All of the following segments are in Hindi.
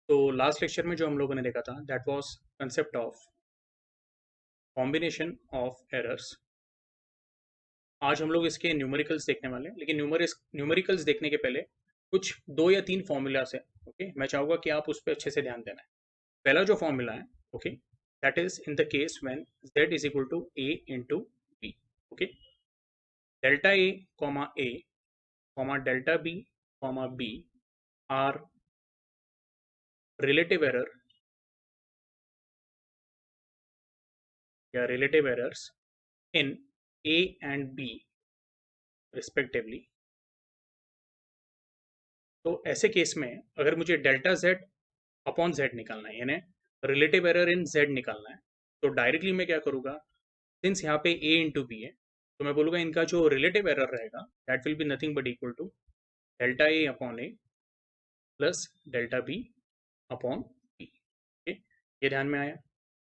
तो लास्ट लेक्चर में जो हम लोगों ने देखा था that was concept of combination of errors. आज हम लोग इसके न्यूमेरिकल्स देखने वाले हैं, लेकिन न्यूमेरिकल्स देखने के पहले कुछ 2 या 3 फॉर्मूलास है। ओके, मैं चाहूंगा कि आप उस पर अच्छे से ध्यान देना है। पहला जो फॉर्मूला है, okay, that is in the case when z is equal to a into B. Okay, delta a comma delta b comma b are relative error या relative errors in a and b respectively. तो ऐसे केस में अगर मुझे डेल्टा जेड अपॉन जेड निकालना है, यानी रिलेटिव एरर इन जेड निकालना है, तो डायरेक्टली मैं क्या करूँगा, सिंस यहाँ पे ए इंटू बी है, तो मैं बोलूँगा इनका जो रिलेटिव एरर रहेगा that will be nothing but equal to delta A upon A plus delta B upon B. ठीक, ये ध्यान में आया।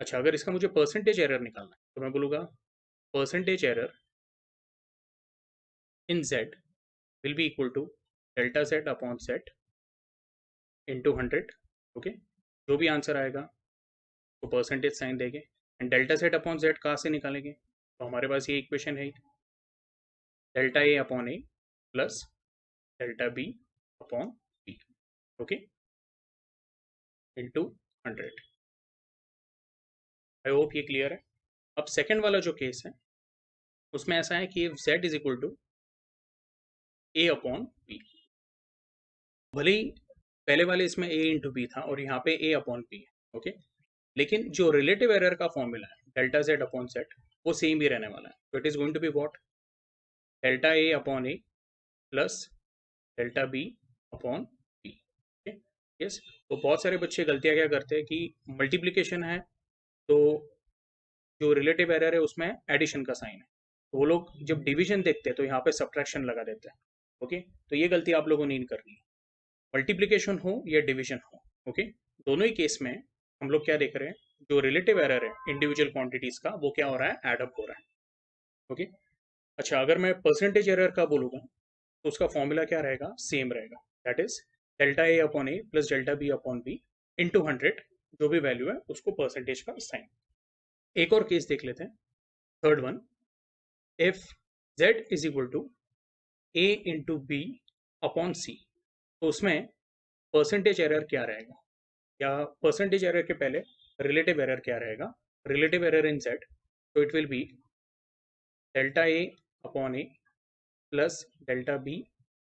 अच्छा, अगर इसका मुझे परसेंटेज एरर निकालना है तो मैं बोलूँगा percentage error in Z will be equal to delta Z upon Z into 100। Okay, जो भी आंसर आएगा तो परसेंटेज साइन देंगे and delta Z upon Z कहाँ से निकालेंगे, तो हमारे पास ये इक्वेशन है delta A upon A plus delta B upon B. Okay, into 100। I hope ये क्लियर है। अब सेकेंड वाला जो केस है उसमें ऐसा है कि Z is equal to A upon B. भले ही पहले वाले इसमें ए इंटू बी था और यहाँ पे ए अपॉन बी है। ओके, लेकिन जो रिलेटिव एरर का फॉर्मूला है डेल्टा जेड अपॉन जेड वो सेम ही रहने वाला है। तो it is going to be what, delta A upon A plus delta B upon B. Yes, तो बहुत सारे बच्चे गलतियाँ क्या करते हैं कि मल्टीप्लिकेशन है तो जो रिलेटिव एरर है उसमें एडिशन का साइन है, तो वो लोग जब डिवीजन देखते हैं तो यहाँ पे सब्ट्रैक्शन लगा देते हैं। ओके, तो ये गलती आप लोगों ने नहीं करनी है, मल्टीप्लिकेशन हो या डिवीजन हो। ओके, दोनों ही केस में हम लोग क्या देख रहे हैं, जो रिलेटिव एरर है इंडिविजुअल क्वांटिटीज का वो क्या हो रहा है, एडअप हो रहा है। ओके, अच्छा, अगर मैं परसेंटेज एरर का बोलूँगा तो उसका फॉर्मूला क्या रहेगा, सेम रहेगा, that is delta A upon A plus delta B upon B into 100, जो भी वैल्यू है उसको परसेंटेज का साइन। एक और केस देख लेते हैं, third one, if z is equal to a into B upon C, तो उसमें परसेंटेज एरर क्या रहेगा, या परसेंटेज एरर के पहले रिलेटिव एरर क्या रहेगा, रिलेटिव एरर इन z, तो it will be delta A upon A plus delta B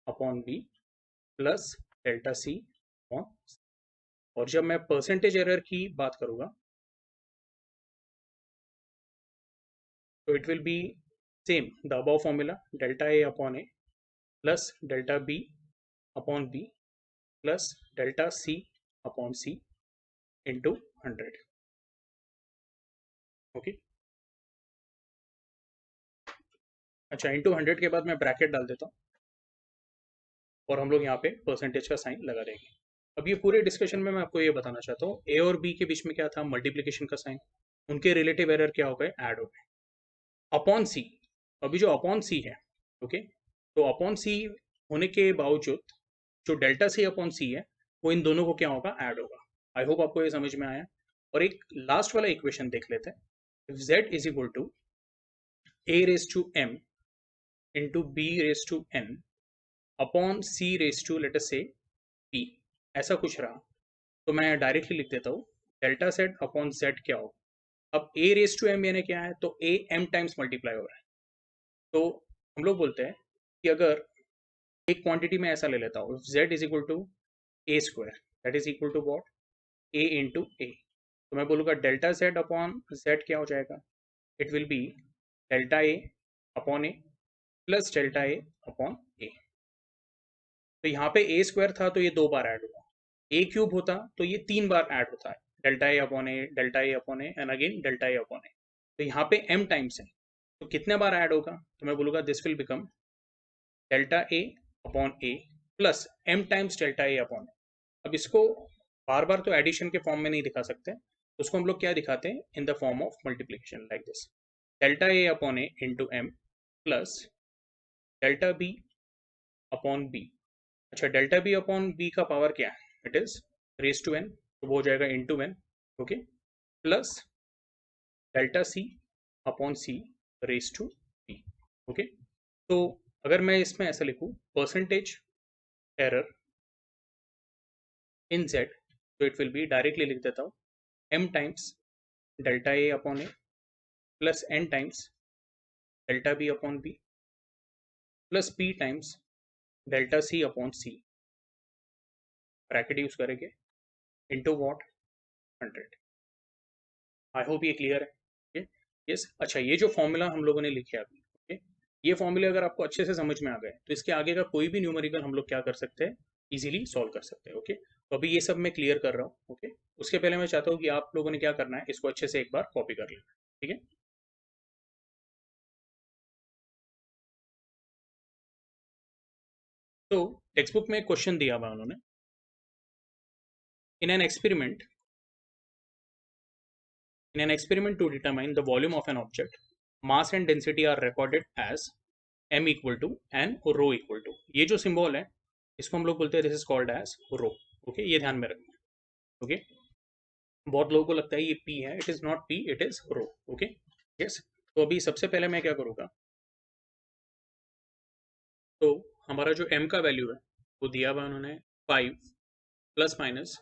upon B plus delta C upon, और जब मैं परसेंटेज एरर की बात करूंगा तो it will be same the above formula, delta A upon A plus delta B upon B plus delta C upon C into 100। Okay, अच्छा, इंटू 100 के बाद मैं ब्रैकेट डाल देता हूँ और हम लोग यहाँ पे परसेंटेज का साइन लगा देंगे। अब ये पूरे डिस्कशन में मैं आपको ये बताना चाहता हूँ, ए और बी के बीच में क्या था, मल्टीप्लीकेशन का साइन, उनके रिलेटिव एरर क्या हो गए, ऐड हो गए। अपॉन सी, अभी जो अपॉन सी है, ओके, तो अपॉन सी होने के बावजूद जो डेल्टा सी अपॉन सी है वो इन दोनों को क्या होगा, ऐड होगा। आई होप आपको ये समझ में आया। और एक लास्ट वाला इक्वेशन देख लेते हैं, if z is equal to a raise to m into b raise to n upon c raise to let us say p, ऐसा कुछ रहा, तो मैं डायरेक्टली लिख देता हूँ डेल्टा z अपॉन z क्या होगा। अब a रेज टू m यानी क्या है, तो a m टाइम्स मल्टीप्लाई हो रहा है, तो हम लोग बोलते हैं कि अगर एक क्वांटिटी में ऐसा ले लेता हूँ, z is equal to A square that is equal to what, A into A, तो मैं बोलूँगा डेल्टा जेड अपॉन जेड क्या हो जाएगा, it will be delta A upon A plus delta A upon A. तो यहाँ पे ए स्क्वायर था तो ये 2 बार ऐड हुआ, ए क्यूब होता तो ये 3 बार ऐड होता है, delta A upon A, delta A upon A and again delta A upon A. तो यहाँ पे m टाइम्स है तो कितने बार ऐड होगा, तो मैं बोलूँगा this will become delta A upon A plus m times delta A upon A. अब इसको बार बार तो एडिशन के फॉर्म में नहीं दिखा सकते, उसको हम लोग क्या दिखाते हैं, in the form of multiplication, like this, delta A upon A into M plus delta B upon B. अच्छा, डेल्टा बी अपॉन बी का पावर क्या है, it is raise to N, तो वो हो जाएगा into N, okay, plus delta C upon C raise to P, okay. तो अगर मैं इसमें ऐसा लिखूं परसेंटेज एरर इन जेड, तो इट विल बी, डायरेक्टली लिख देता हूँ, M times delta A upon A plus N times delta B upon B plus P times delta C upon C, bracket use करेंगे, इनटू व्हाट, 100। आई होप ये क्लियर है, ओके। यस, अच्छा, ये जो फॉर्मूला हम लोगों ने लिखे अभी, ओके, ये फॉर्मूले अगर आपको अच्छे से समझ में आ गए तो इसके आगे का कोई भी न्यूमेरिकल हम लोग क्या कर सकते हैं, इजीली सॉल्व कर सकते हैं, ओके। तो अभी ये सब मैं क्लियर कर रहा हूँ, ओके। उसके पहले मैं चाहता हूँ कि आप लोगों ने क्या करना है, इसको अच्छे से एक बार कॉपी कर लेना, ठीक है। तो टेक्स्ट बुक में एक क्वेश्चन दिया हुआ उन्होंने, in an experiment In an experiment to determine the volume of an object, mass and density are recorded as m equal to and rho equal to. ये जो सिंबल है इसको हम लोग बोलते हैं, this is called as rho, okay, ये ध्यान में रखना, ओके। बहुत लोगों को लगता है ये p है, it is not p, it is rho, okay, yes. तो अभी सबसे पहले मैं क्या करूँगा, तो हमारा जो m का वैल्यू है वो दिया हुआ उन्होंने 5 प्लस माइनस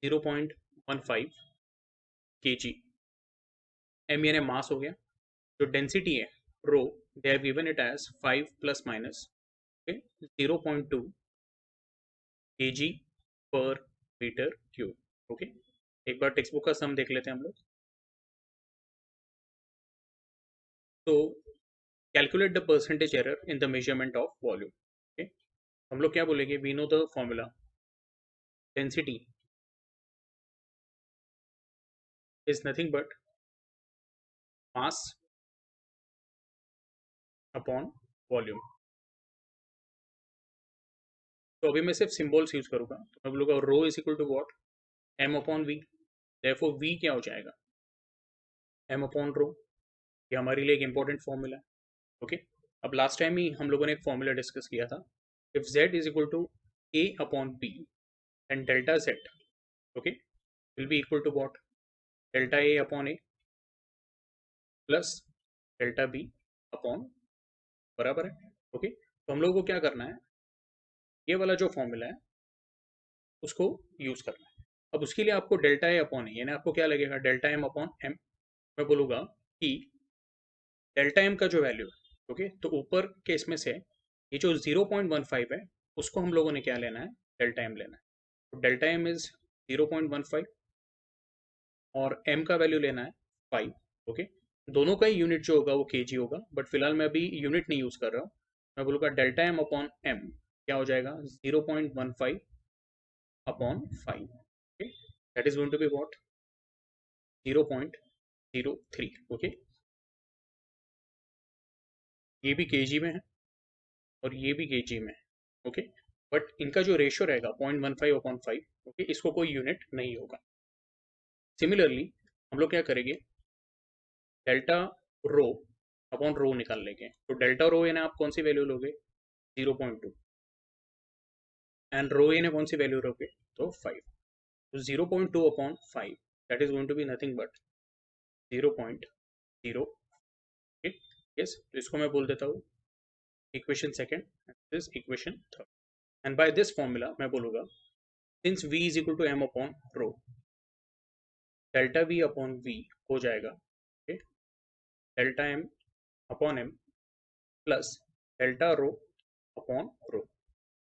0.15 kg, m यानी मास हो गया, जो डेंसिटी है rho, they have given it as 5 plus minus 0.2 kg per metre cube, okay. एक बार टेक्स्ट बुक का सम देख लेते हैं हम लोग। तो calculate the percentage error in the measurement of volume, okay. हम लोग क्या बोलेंगे, we know the formula, density is nothing but mass upon volume. तो अभी मैं सिर्फ सिंबल्स यूज करूंगा, तो मैं बोलूंगा rho is equal to what, M upon V, therefore V क्या हो जाएगा, एम अपॉन रो। ये हमारे लिए एक इंपॉर्टेंट फॉर्मूला है, ओके। अब लास्ट टाइम ही हम लोगों ने एक फॉर्मूला डिस्कस किया था, if z is equal to a upon b and delta z, okay, will be equal to what, delta a upon a plus delta b upon, बराबर है, ओके। तो हम लोगों को क्या करना है, ये वाला जो फॉर्मूला है उसको यूज करना है। अब उसके लिए आपको डेल्टा ए अपॉन ए, यानी आपको क्या लगेगा, डेल्टा एम अपॉन एम। मैं बोलूँगा कि डेल्टा एम का जो वैल्यू है, ओके, तो ऊपर के इसमें से ये जो 0.15 है उसको हम लोगों ने क्या लेना है, डेल्टा एम लेना है। तो डेल्टा एम इज 0.15 और एम का वैल्यू लेना है 5, ओके। दोनों का ही यूनिट जो होगा वो केजी होगा, बट फिलहाल मैं अभी यूनिट नहीं यूज कर रहा हूँ। मैं बोलूँगा डेल्टा एम अपॉन एम क्या हो जाएगा, 0.15 upon 5, okay, that is going to be what, 0.03, okay. ये भी केजी में है और ये भी केजी में है, ओके। बट इनका जो रेशियो रहेगा 0.15/5, ओके, इसको कोई यूनिट नहीं होगा। सिमिलरली हम लोग क्या करेंगे, डेल्टा रो अपॉन रो निकाल लेंगे। तो डेल्टा रो यानी आप कौन सी वैल्यू लोगे, 0.2, एंड रो यानी कौन सी वैल्यू लोगे, तो 5। तो 0.2 upon 5 that is going to be nothing but 0.0, okay, yes. तो इसको मैं बोल देता हूँ equation second, this equation third, and by this formula मैं बोलूँगा since v is equal to m upon rho, delta v upon v हो जाएगा, okay, delta m upon m plus delta rho upon rho.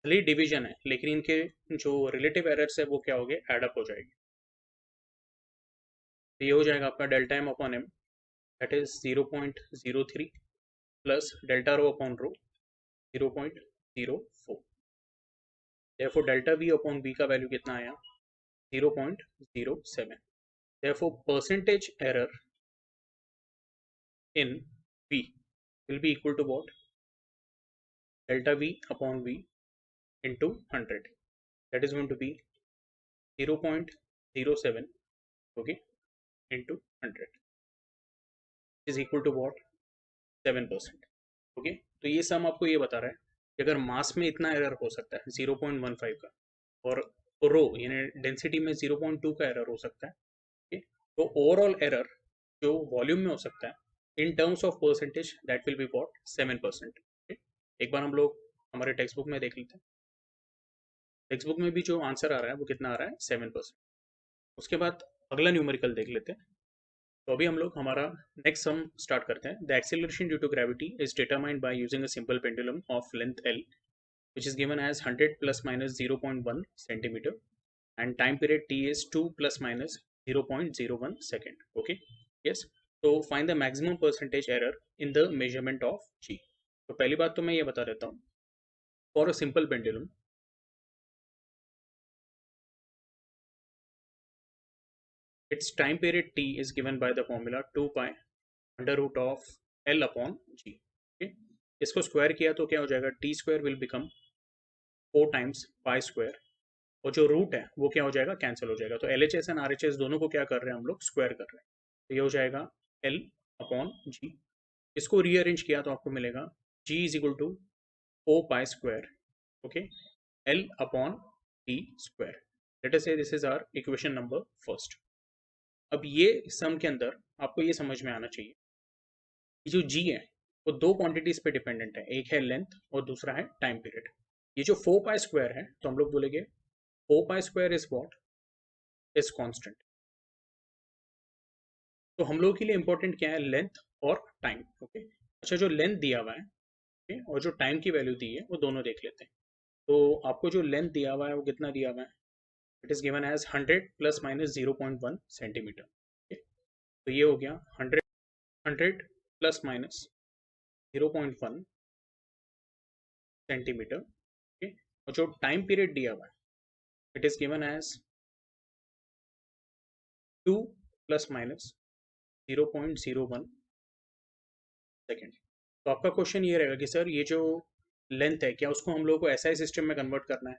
भले ही डिवीजन है लेकिन इनके जो रिलेटिव एरर्स है वो क्या हो गए, एडअप हो जाएगी। तो ये हो जाएगा आपका delta m upon m, that is 0.03 plus delta rho upon row 0.04, therefore delta v upon v का वैल्यू कितना आया, 0.07। therefore percentage error in v will be equal to what, delta v upon v into 100, that is going to be 0.07, okay, into 100 is equal to what, 7%, okay। तो ये सम आपको ये बता रहा है कि अगर मास में इतना एरर हो सकता है 0.15 का, और तो रो यानी डेंसिटी में 0.2 का एरर हो सकता है। okay? तो ओवरऑल एरर जो वॉल्यूम में हो सकता है in terms of percentage that will be what 7%। एक बार हम लोग हमारे टेक्स्ट बुक में देख लेते हैं। टेक्स्ट बुक में भी जो आंसर आ रहा है वो कितना आ रहा है 7%। उसके बाद अगला न्यूमेरिकल देख लेते हैं। तो अभी हम लोग हमारा नेक्स्ट सम स्टार्ट करते हैं। The acceleration due to gravity is determined by using a simple pendulum of length l which is given as 100 plus minus 0.1 centimeter and time period t is 2 plus minus 0.01 second. Okay, yes. So find the maximum percentage error in the measurement of g. तो पहली बात तो मैं ये बता देता हूँ, for a simple pendulum its time period t is given by the formula 2 pi under root of l upon g. Okay, इसको स्क्वायर किया तो क्या हो जाएगा, t square will become 4 times pi square और जो रूट है वो क्या हो जाएगा, कैंसिल हो जाएगा। तो L H S and R H S दोनों को क्या कर रहे हैं हम लोग, स्क्वायर कर रहे हैं। तो ये हो जाएगा एल अपॉन जी। इसको रीअरेंज किया तो आपको मिलेगा G is equal to 4 pi square, okay, L upon T square. Let us say this is our equation number first. अब ये सम के अंदर आपको ये समझ में आना चाहिए कि जो जी है वो दो क्वांटिटीज पे डिपेंडेंट है, एक है लेंथ और दूसरा है टाइम पीरियड। ये जो 4 पाई स्क्वायर है तो हम लोग बोलेंगे 4 pi square is what, is constant. तो हम लोग के लिए इंपॉर्टेंट क्या है, लेंथ और टाइम। ओके, अच्छा जो लेंथ दिया हुआ है okay, और जो टाइम की वैल्यू दी है वो दोनों देख लेते हैं। तो आपको जो लेंथ दिया हुआ है वो कितना दिया हुआ है, it is given as 100 plus minus 0.1 centimetre. तो ये हो गया 100 प्लस माइनस 0.1 सेंटीमीटर। ओके, और जो टाइम पीरियड दिया हुआ है it is given as 2 plus minus 0.01 second. तो आपका क्वेश्चन ये रहेगा कि सर ये जो लेंथ है क्या उसको हम लोग को एसआई सिस्टम में कन्वर्ट करना है।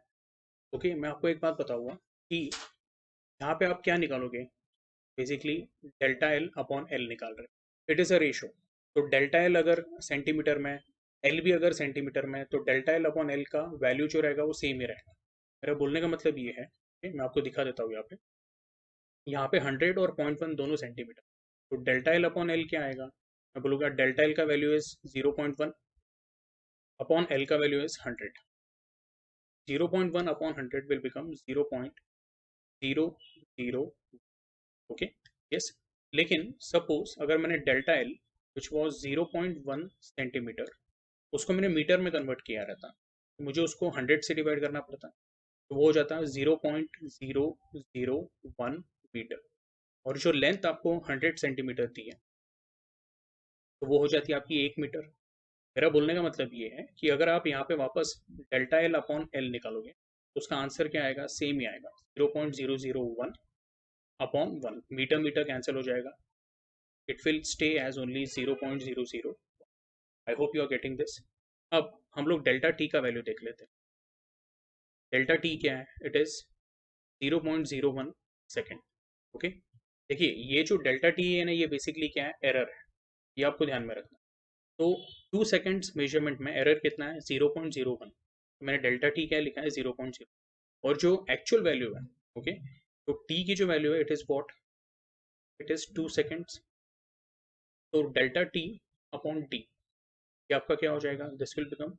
ओके, मैं आपको एक बात बताऊंगा कि यहाँ पे आप क्या निकालोगे, basically delta L upon L निकाल रहे। It is a ratio. तो डेल्टा एल अगर सेंटीमीटर में, एल भी अगर सेंटीमीटर में, तो डेल्टा एल अपॉन एल का वैल्यू जो रहेगा वो सेम ही रहेगा। मेरा बोलने का मतलब ये है, मैं आपको दिखा देता हूँ यहाँ पे 100 और 0.1 दोनों सेंटीमीटर। तो डेल्टा एल अपॉन एल क्या आएगा, मैं बोलूँगा डेल्टा एल का वैल्यू इज 0.1 अपॉन एल का value is 100। 0.1 upon 100 will become 0.00। Okay, yes. लेकिन सपोज अगर मैंने delta L which was 0.1 centimetre उसको मैंने मीटर में कन्वर्ट किया रहता तो मुझे उसको 100 से डिवाइड करना पड़ता, तो वो हो जाता 0.001 मीटर। और जो लेंथ आपको 100 सेंटीमीटर दी है तो वो हो जाती है आपकी 1 मीटर। मेरा बोलने का मतलब ये है कि अगर आप यहाँ पे वापस डेल्टा एल अपॉन एल निकालोगे तो उसका आंसर क्या आएगा, सेम ही आएगा 0.001 अपॉन 1। मीटर मीटर कैंसिल हो जाएगा, it will stay as only 0.00। I hope you are getting this. अब हम लोग डेल्टा टी का वैल्यू देख लेते हैं। डेल्टा टी क्या है, इट इज 0.01 सेकेंड। ओके, देखिए ये जो डेल्टा टी है ना ये बेसिकली क्या है, एरर है, ये आपको ध्यान में रखना। तो 2 सेकेंड्स मेजरमेंट में एरर कितना है, 0.01। मैंने डेल्टा टी क्या लिखा है, 0.0। और जो एक्चुअल वैल्यू है, ओके, तो टी की जो वैल्यू है it is what, it is 2 seconds. तो डेल्टा टी अपॉन टी ये आपका क्या हो जाएगा, this will become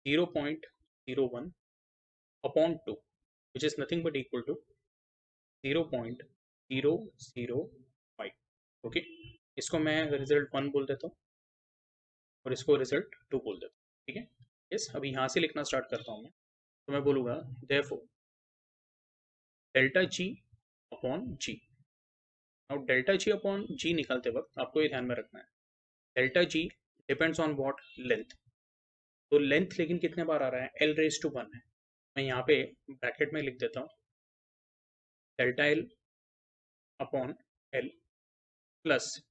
0.01 upon 2 which is nothing but equal to 0.005। Okay, इसको मैं रिजल्ट 1 बोल देता हूँ और इसको रिजल्ट 2 बोल देता हूँ, ठीक है। यस, अभी यहाँ से लिखना स्टार्ट करता हूँ मैं। तो मैं बोलूँगा देयरफॉर डेल्टा जी अपॉन जी। अब डेल्टा जी अपॉन जी निकालते वक्त आपको ये ध्यान में रखना है, delta G depends on what, length. तो लेंथ लेकिन कितने बार आ रहा है, एल रेज टू 1 है। मैं यहाँ पे ब्रैकेट में लिख देता हूँ delta L upon L plus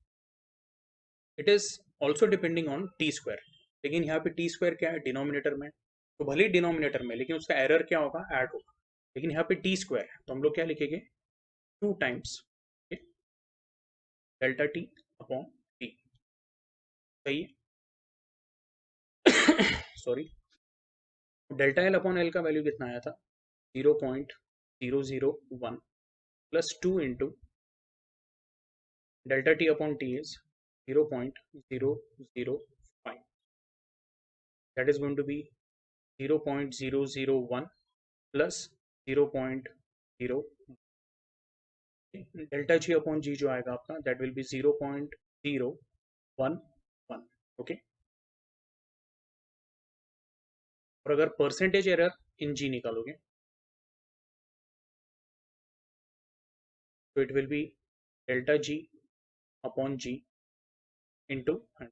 it is also depending on T square. लेकिन यहाँ पे टी स्क्वायर क्या है, डिनोमिनेटर में, तो भले ही डिनोमिनेटर में लेकिन उसका एरर क्या होगा, ऐड होगा। लेकिन यहाँ पे टी स्क्वायर है तो हम लोग क्या लिखेंगे, 2 times delta T upon T. सही है sorry. Delta L upon L का वैल्यू कितना आया था, 0.005। 0.001 plus 2 into delta t upon t is 0.005. That is going to be 0.001 plus 0.0. Delta G upon G जो आएगा आपका दैट विल बी 0.011. ओके, और अगर परसेंटेज एरर इन जी निकालोगे तो it will be delta G upon G into 100.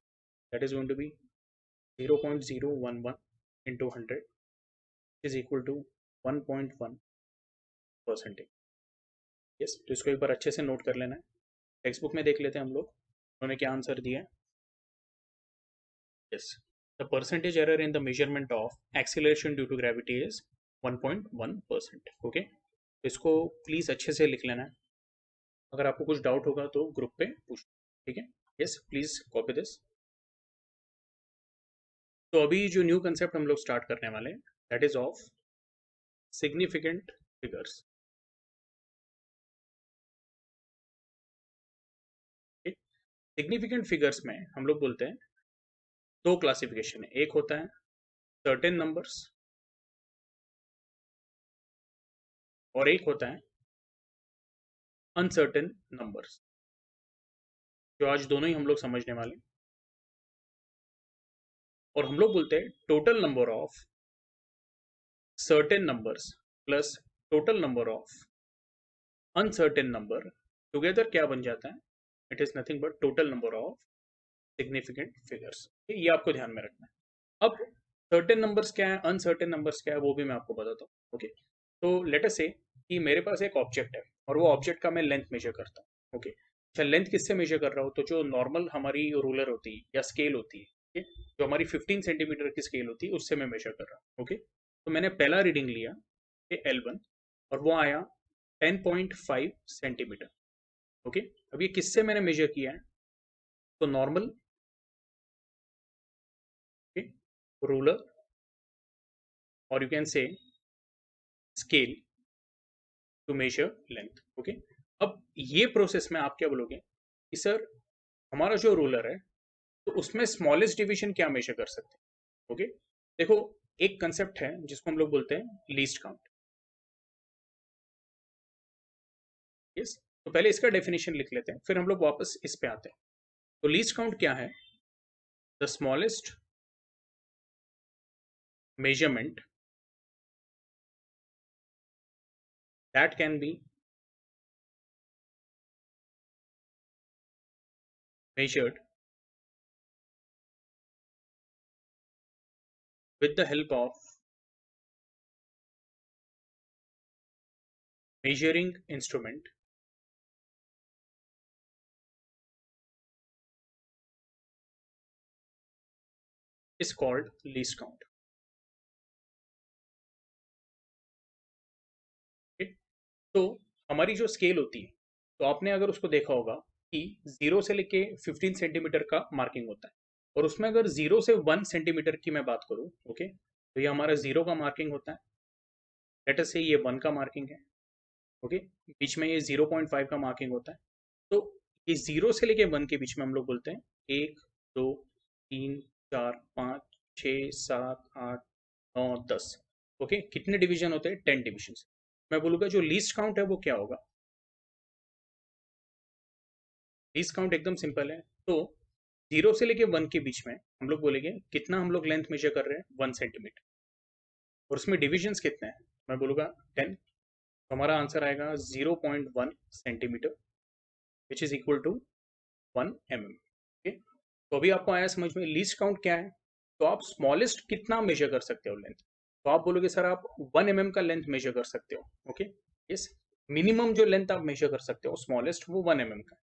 That is going to be 0.011 into 100 is equal to 1.1%. Yes, तो इसको एक बार अच्छे से नोट कर लेना है. टेक्स्ट बुक में देख लेते हैं हम लोग उन्होंने क्या आंसर दिया है. Yes, the percentage error in the measurement of acceleration due to gravity is 1.1%. Okay, इसको प्लीज अच्छे से लिख लेना है. अगर आपको कुछ डाउट होगा तो ग्रुप पे पूछ, ठीक है. Yes, please copy this. तो अभी जो न्यू कंसेप्ट हम लोग स्टार्ट करने वाले हैं that is of significant figures. Significant figures में हम लोग बोलते हैं दो क्लासिफिकेशन है. एक होता है सर्टेन नंबर्स और एक होता है अनसर्टेन नंबर्स, जो आज दोनों ही हम लोग समझने वाले. और हम लोग बोलते हैं total number of certain numbers plus total number of uncertain number together क्या बन जाता है. It is nothing but total number of significant figures. ये आपको ध्यान में रखना है. अब सर्टेन नंबर्स क्या है, अनसर्टेन नंबर्स क्या है, वो भी मैं आपको बताता हूँ. ओके, तो लेट अस से कि मेरे पास एक ऑब्जेक्ट है और वो ऑब्जेक्ट का मैं लेंथ मेजर करता हूँ. ओके, अच्छा, लेंथ किससे मेजर कर रहा हूँ, तो जो नॉर्मल हमारी रूलर होती है या स्केल होती है, जो हमारी 15 सेंटीमीटर की स्केल होती है उससे मैं मेजर कर रहा हूँ. ओके, तो मैंने पहला रीडिंग लिया L1 और वो आया 10.5 सेंटीमीटर. ओके, अब ये किससे मैंने मेजर किया है, तो नॉर्मल रूलर और you can say scale to measure length. Okay, अब ये प्रोसेस में आप क्या बोलोगे कि सर हमारा जो रूलर है तो उसमें स्मॉलेस्ट डिवीजन क्या मेजर कर सकते हैं. ओके, देखो एक कंसेप्ट है जिसको हम लोग बोलते हैं लीस्ट काउंट. यस, तो पहले इसका डेफिनेशन लिख लेते हैं फिर हम लोग वापस इस पे आते हैं. तो लीस्ट काउंट क्या है, the smallest measurement that can be measured with the help of measuring instrument is called least count. Okay? तो हमारी जो स्केल होती है तो आपने अगर उसको देखा होगा कि 0 से लेके 15 सेंटीमीटर का मार्किंग होता है और उसमें अगर 0 से 1 सेंटीमीटर की मैं बात करूं, ओके, तो ये हमारा 0 का मार्किंग होता है. लेट अस से ये 1 का मार्किंग है. ओके, बीच में ये 0.5 का मार्किंग होता है. तो ये 0 से लेके 1 के बीच में हम लोग बोलते हैं 1 2 3 4 5 6 7 8 9 10. ओके, कितने डिवीजन होते हैं, 10 डिविजन. मैं बोलूँगा जो लीस्ट काउंट है वो क्या होगा. लीस्ट काउंट एकदम सिंपल है. तो 0 से लेके 1 के बीच में हम लोग बोलेंगे कितना हम लोग लेंथ मेजर कर रहे हैं, 1 सेंटीमीटर, और उसमें डिविजन्स कितने हैं, मैं बोलूँगा 10. तो हमारा आंसर आएगा 0.1 centimetre which is equal to 1 mm. Okay, तो अभी आपको आया समझ में लीस्ट काउंट क्या है. तो आप स्मॉलेस्ट कितना मेजर कर सकते हो लेंथ, तो आप बोलोगे सर आप 1 mm का लेंथ मेजर कर सकते हो. ओके, यस, मिनिमम जो लेंथ आप मेजर कर सकते हो स्मॉलेस्ट वो 1 mm का.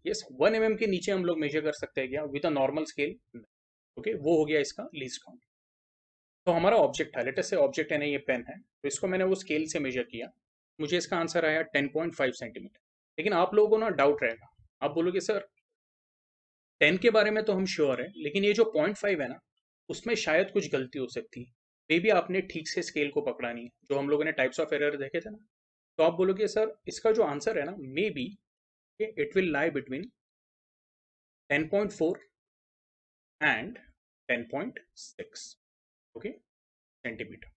यस, 1 mm के नीचे हम लोग मेजर कर सकते हैं क्या with a normal scale. Okay, वो हो गया इसका लीस्ट काउंट. तो हमारा ऑब्जेक्ट है, लेट अस से ऑब्जेक्ट है ना, ये पेन है, तो इसको मैंने वो स्केल से मेजर किया, मुझे इसका आंसर आया 10.5 सेंटीमीटर. लेकिन आप लोगों को ना डाउट रहेगा, आप बोलोगे सर 10 के बारे में तो हम श्योर है लेकिन ये जो 0.5 है ना उसमें शायद कुछ गलती हो सकती है. मे बी आपने ठीक से स्केल को पकड़ा नहीं, जो हम लोगों ने टाइप्स ऑफ एरर देखे थे ना, तो आप बोलोगे सर इसका जो आंसर है ना, may be it will lie between 10.4 and 10.6, okay, centimetre.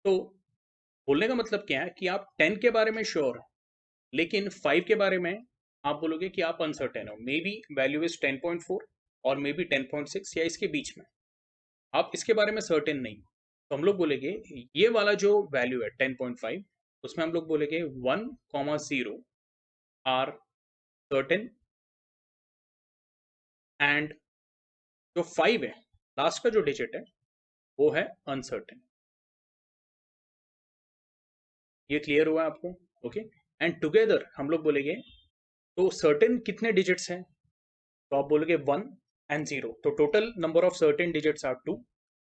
तो बोलने का मतलब क्या है कि आप 10 के बारे में श्योर हो, लेकिन 5 के बारे में आप बोलोगे कि आप अनसर्टेन हो। मे बी वैल्यू इज 10.4 और मे बी 10.6 या इसके बीच में, आप इसके बारे में सर्टेन नहीं। तो हम लोग बोलेंगे ये वाला जो वैल्यू है 10.5, उसमें हम लोग बोलेंगे 1,0 आर सर्टेन एंड जो 5 है, लास्ट का जो डिजिट है, वो है अनसर्टेन। ये क्लियर हुआ आपको? ओके। एंड टुगेदर हम लोग बोलेंगे, तो सर्टेन कितने डिजिट्स हैं? तो आप बोलोगे 1 एंड 0, तो total number of certain digits are 2।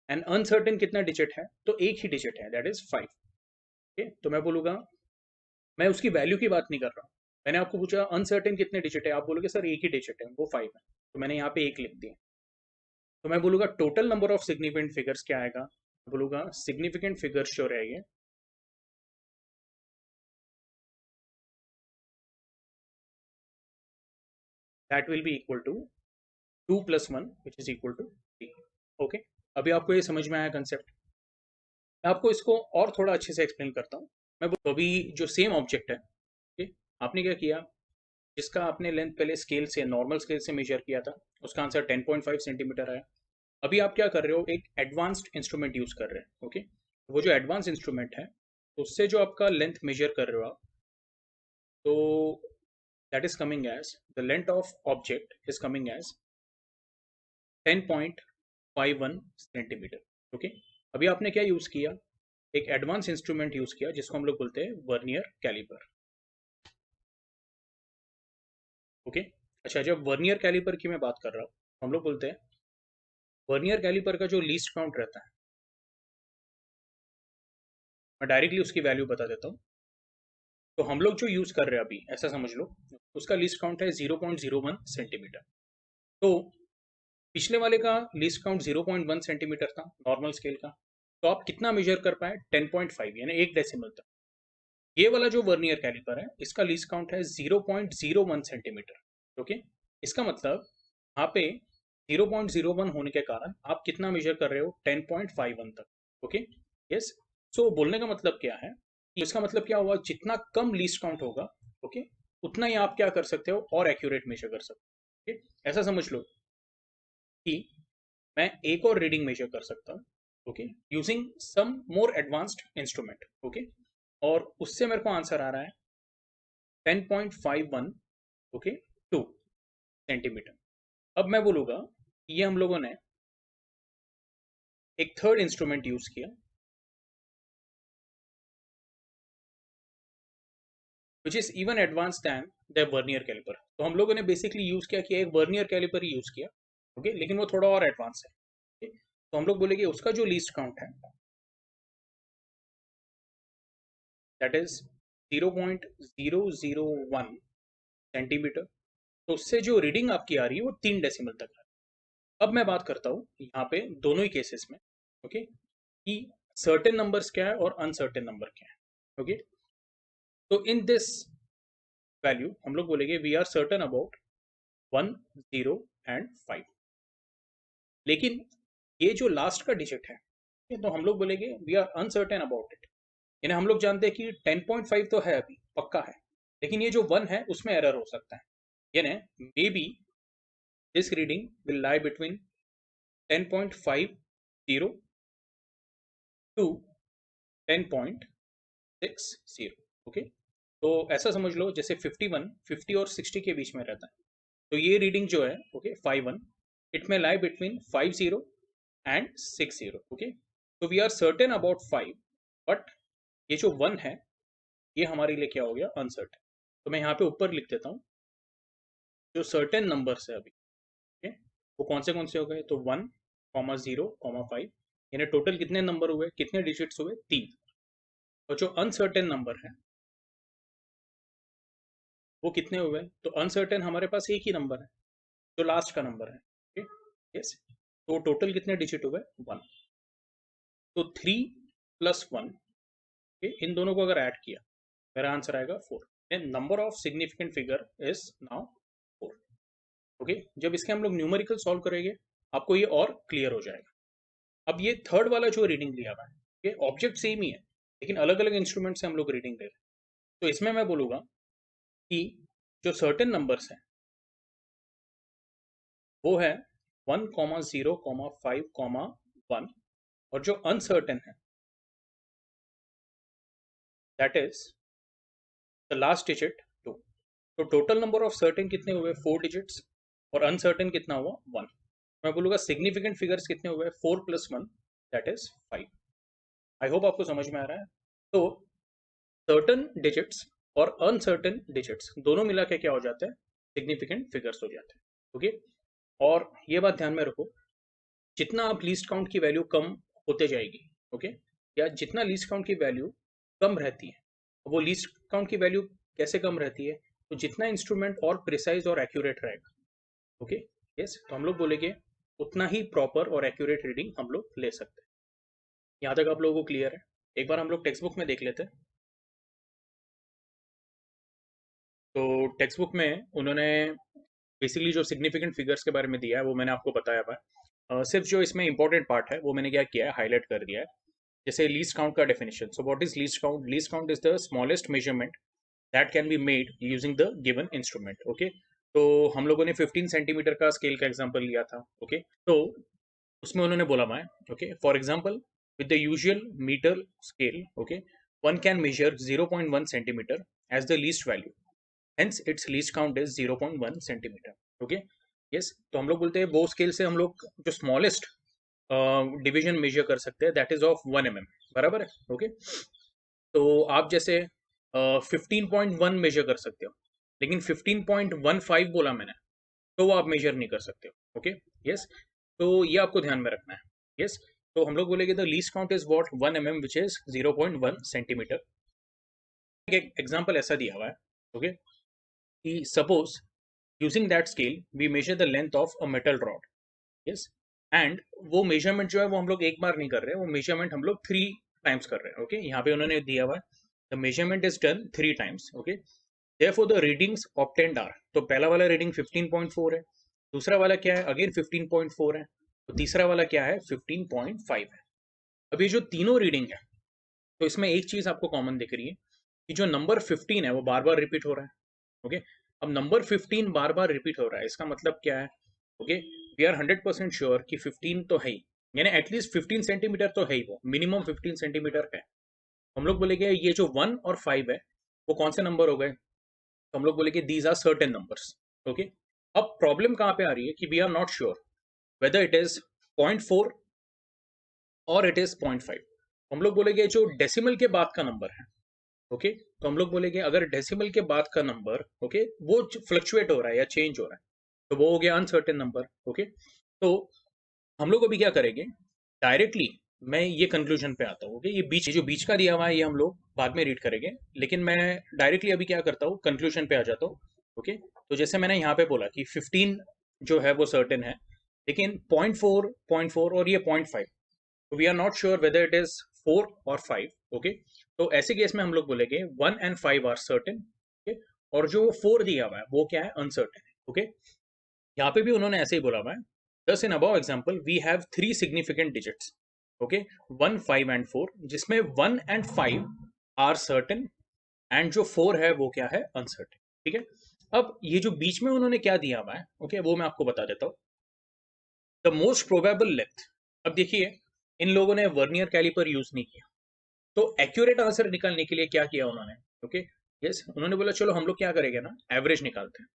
And uncertain कितना डिजिट है? तो एक ही डिजिट है, दैट इज 5। ओके, तो मैं बोलूंगा, मैं उसकी वैल्यू की बात नहीं कर रहा हूँ। मैंने आपको पूछा अनसर्टेन कितने डिजिट है, आप बोलोगे सर एक ही डिजिट है, वो 5 है, तो मैंने यहाँ पे एक लिख दिया। तो मैं बोलूंगा total number of significant figures क्या आएगा? बोलूंगा सिग्निफिकेंट फिगर्स जो रहेंगे, that will be equal to 2 + 1 which is equal to 3। Okay, अभी आपको ये समझ में आया कंसेप्ट? मैं आपको इसको और थोड़ा अच्छे से एक्सप्लेन करता हूँ। तो अभी जो सेम ऑब्जेक्ट है, ओके, आपने क्या किया, जिसका आपने लेंथ पहले स्केल से, नॉर्मल स्केल से मेजर किया था, उसका आंसर 10.5 सेंटीमीटर आया। अभी आप क्या कर रहे हो, एक एडवांस्ड इंस्ट्रूमेंट यूज कर रहे हैं। ओके, वो जो एडवांस इंस्ट्रूमेंट है, उससे जो आपका लेंथ मेजर कर रहे हो आप, तो that is coming as the length of object is coming as 10.51 centimetre. Okay, अभी आपने क्या यूज किया, एक एडवांस इंस्ट्रूमेंट यूज किया जिसको हम लोग बोलते हैं वर्नियर कैलिपर। ओके, अच्छा, जब वर्नियर कैलिपर की मैं बात कर रहा हूँ, हम लोग बोलते हैं वर्नियर कैलिपर का जो लीस्ट काउंट रहता है, मैं डायरेक्टली उसकी वैल्यू बता देता हूँ। तो हम लोग जो यूज कर रहे हैं अभी, ऐसा समझ लो, उसका लीस्ट काउंट है 0.01 सेंटीमीटर। तो पिछले वाले का लीस्ट काउंट 0.1 सेंटीमीटर था, नॉर्मल स्केल का। तो आप कितना मेजर कर पाए? 10.5, यानी एक डेसिमल तक। ये वाला जो वर्नियर कैलिपर है, इसका लीस्ट काउंट है 0.01 सेंटीमीटर। ओके, इसका मतलब यहाँ पे 0.01 होने के कारण आप कितना मेजर कर रहे हो? 10.51 तक। Okay, yes. सो बोलने का मतलब क्या है, इसका मतलब क्या हुआ, जितना कम लीस्ट काउंट होगा, ओके, उतना ही आप क्या कर सकते हो, और एक्यूरेट मेजर कर सकते हो। ओके, ऐसा समझ लो कि मैं एक और रीडिंग मेजर कर सकता हूँ, okay, using some more advanced instrument. Okay, और उससे मेरे को आंसर आ रहा है 10.51, ओके, 2 सेंटीमीटर। अब मैं बोलूँगा, ये हम लोगों ने एक थर्ड इंस्ट्रूमेंट यूज किया, which is even advance than the vernier calliper. तो हम लोगों ने बेसिकली यूज क्या किया, एक वर्नियर कैलिपर ही यूज किया, ओके, लेकिन वो थोड़ा और एडवांस है। okay? तो हम लोग बोलेंगे उसका जो लीस्ट काउंट है, दैट इज 0.001 सेंटीमीटर। तो उससे जो रीडिंग आपकी आ रही है वो 3 डेसिमल तक है। अब मैं बात करता हूँ यहाँ पे दोनों ही केसेस में, ओके, कि सर्टेन नंबर्स क्या है और अनसर्टेन नंबर क्या है। ओके, तो इन दिस वैल्यू हम लोग बोलेंगे we are certain about 1, 0 and 5। लेकिन ये जो लास्ट का डिजिट है, ये तो हम लोग बोलेंगे we are uncertain about it. यानी हम लोग जानते हैं कि 10.5 तो है, अभी पक्का है, लेकिन ये जो 1 है उसमें एरर हो सकता है। यानी may be this reading will lie between 10.50 to 10.60। Okay, तो ऐसा समझ लो जैसे 51, 50 और 60 के बीच में रहता है। तो ये रीडिंग जो है, okay, 51, it may lie between 50 and 60। Okay, तो we are certain about 5, but ये जो 1 है, ये हमारे लिए क्या हो गया? अनसर्टेन। तो मैं यहाँ पे ऊपर लिख देता हूँ जो सर्टेन नंबर्स है अभी, ओके, वो कौन से हो गए? तो 1, 0, 5, यानी टोटल कितने नंबर हुए, कितने डिजिट्स हुए? 3। और जो अनसर्टेन नंबर है वो कितने हुए? तो अनसर्टेन हमारे पास एक ही नंबर है, जो लास्ट का नंबर है। Okay, yes. तो टोटल कितने डिजिट हुए? 1। तो 3 + 1, इन दोनों को अगर ऐड किया मेरा आंसर आएगा 4। Then number of significant figure is now 4। Okay, जब इसके हम लोग न्यूमेरिकल सॉल्व करेंगे आपको ये और क्लियर हो जाएगा। अब ये थर्ड वाला जो रीडिंग लिया हुआ है, ये ऑब्जेक्ट सेम ही है लेकिन अलग अलग इंस्ट्रूमेंट से हम लोग रीडिंग ले रहे हैं। तो इसमें मैं बोलूंगा कि जो सर्टेन नंबर्स हैं वो है 1, 0, 5, 1, और जो अनसर्टेन है that is the last digit 2। तो टोटल नंबर ऑफ सर्टेन कितने हुए 4 डिजिट्स, और अनसर्टेन कितना हुआ 1। मैं बोलूंगा सिग्निफिकेंट फिगर्स कितने हुए 4 + 1 दैट इज 5। आई होप आपको समझ में आ रहा है। तो सर्टेन डिजिट्स और अनसर्टेन डिजिट्स दोनों मिला के क्या हो जाते हैं, सिग्निफिकेंट फिगर्स हो जाते हैं। ओके, और ये बात ध्यान में रखो, जितना आप लीस्ट काउंट की वैल्यू कम होते जाएगी, ओके, या जितना लीस्ट काउंट की वैल्यू कम रहती है, वो लीस्ट काउंट की वैल्यू कैसे कम रहती है, तो जितना इंस्ट्रूमेंट और प्रिसाइज और एक्यूरेट रहेगा, ओके, यस, तो हम लोग बोलेंगे उतना ही प्रॉपर और एक्यूरेट रीडिंग हम लोग ले सकते हैं। यहाँ तक आप लोगों को क्लियर है? एक बार हम लोग टेक्स्ट बुक में देख लेते हैं। तो टेक्स्ट बुक में उन्होंने बेसिकली जो सिग्निफिकेंट फिगर्स के बारे में दिया है वो मैंने आपको बताया हुआ है। सिर्फ जो इसमें इंपॉर्टेंट पार्ट है वो मैंने क्या किया है, हाईलाइट कर दिया है। जैसे लीस्ट काउंट का definition, so what is least count? Least count is the smallest measurement that can be made using the given instrument. Okay, तो हम लोगों ने 15 सेंटीमीटर का स्केल का एग्जांपल लिया था। ओके, तो उसमें उन्होंने बोला हुआ है, okay, for example with the usual metre scale, okay, one can measure 0.1 centimetre as the least value, hence its least count is 0.1 centimetre. Okay, yes, तो हम लोग बोलते हैं वो स्केल से हम लोग जो स्मॉलेस्ट डिवीजन मेजर कर सकते हैं दैट इज ऑफ 1 mm, बराबर है। ओके, तो आप जैसे 15.1 मेजर कर सकते हो, लेकिन 15.15 बोला मैंने तो वो आप मेजर नहीं कर सकते हो। ओके, यस, तो ये आपको ध्यान में रखना है। यस, तो हम लोग बोलेंगे the least count is what 1 mm which is 0.1 centimetre. एक एग्जांपल ऐसा दिया हुआ है, ओके, कि suppose using that scale we measure the length of a metal rod. Yes, and वो मेजरमेंट जो है वो हम लोग एक बार नहीं कर रहे, वो मेजरमेंट हम लोग 3 टाइम्स कर रहे हैं। ओके, यहाँ पे उन्होंने दिया हुआ है the measurement is done 3 times. Okay, therefore the readings obtained are, तो पहला वाला रीडिंग 15.4 है, दूसरा वाला क्या है अगेन 15.4 है, तो तीसरा वाला क्या है 15.5 है। अब ये जो तीनों रीडिंग है तो इसमें एक चीज आपको कॉमन दिख रही है कि जो नंबर 15 है वो बार बार रिपीट हो रहा है। ओके, अब नंबर 15 बार बार रिपीट हो रहा है इसका मतलब क्या है? ओके, वी आर 100% श्योर कि 15 तो है ही, यानी एटलीस्ट 15 सेंटीमीटर तो है ही, वो मिनिमम 15 सेंटीमीटर है। हम लोग बोलेंगे ये जो 1 और 5 है वो कौन से नंबर हो गए, तो हम लोग बोलेंगे these are certain numbers. Okay, अब प्रॉब्लम कहाँ पे आ रही है कि we are not sure whether it is 0.4 और इट इज 0.5। हम लोग बोलेंगे जो डेसिमल के बाद का नंबर है, ओके, तो हम लोग बोलेंगे अगर डेसिमल के बाद का नंबर, ओके, वो फ्लक्चुएट हो रहा है या चेंज हो रहा है तो वो हो गया अनसर्टेन नंबर। ओके, तो हम लोग अभी क्या करेंगे, डायरेक्टली मैं ये कंक्लूजन पे आता हूँ। ओके, ये जो बीच का दिया हुआ है ये हम लोग बाद में रीड करेंगे, लेकिन मैं डायरेक्टली अभी क्या करता हूँ, कंक्लूजन पे आ जाता हूँ। ओके, तो जैसे मैंने यहाँ पे बोला कि 15 जो है वो सर्टेन है, लेकिन 0.4 और ये 0.5, तो we are not sure whether it is 4 और 5। ओके, तो ऐसे केस में हम लोग बोलेंगे 1 and 5 आर सर्टेन। ओके, और जो 4 दिया हुआ है वो क्या है, अनसर्टेन है। ओके, यहाँ पे भी उन्होंने ऐसे ही बोला हुआ है, thus in above example we have 3 significant digits, okay, 1, 5 and 4, जिसमें 1 and 5 are certain and जो 4 है वो क्या है, uncertain। ठीक है, अब ये जो बीच में उन्होंने क्या दिया हुआ है, ओके, वो मैं आपको बता देता हूँ, द मोस्ट प्रोबेबल लेंथ। अब देखिए इन लोगों ने वर्नियर कैलिपर यूज नहीं किया, तो एक्यूरेट आंसर निकालने के लिए क्या किया उन्होंने, ओके, यस, उन्होंने बोला चलो हम लोग क्या करेंगे ना, एवरेज निकालते हैं।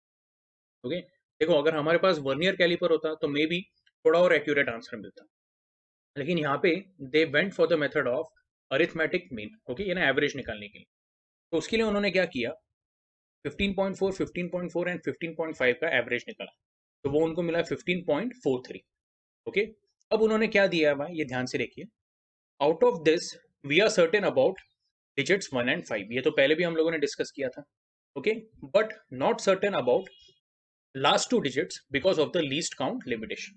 ओके, देखो अगर हमारे पास वर्नियर कैलिपर होता तो मे बी थोड़ा और एक्यूरेट आंसर मिलता, लेकिन यहाँ पे they went for the method of arithmetic mean. Okay, यानी एवरेज निकालने के लिए, तो उसके लिए उन्होंने क्या किया, 15.4, 15.4 एंड 15.5 का एवरेज निकाला, तो वो उनको मिला 15.43। ओके, अब उन्होंने क्या दिया है ये ध्यान से देखिए, out of this we are certain about digits 1 and 5, ये तो पहले भी हम लोगों ने डिस्कस किया था। Okay, but not certain about last 2 digits because of the least count limitation।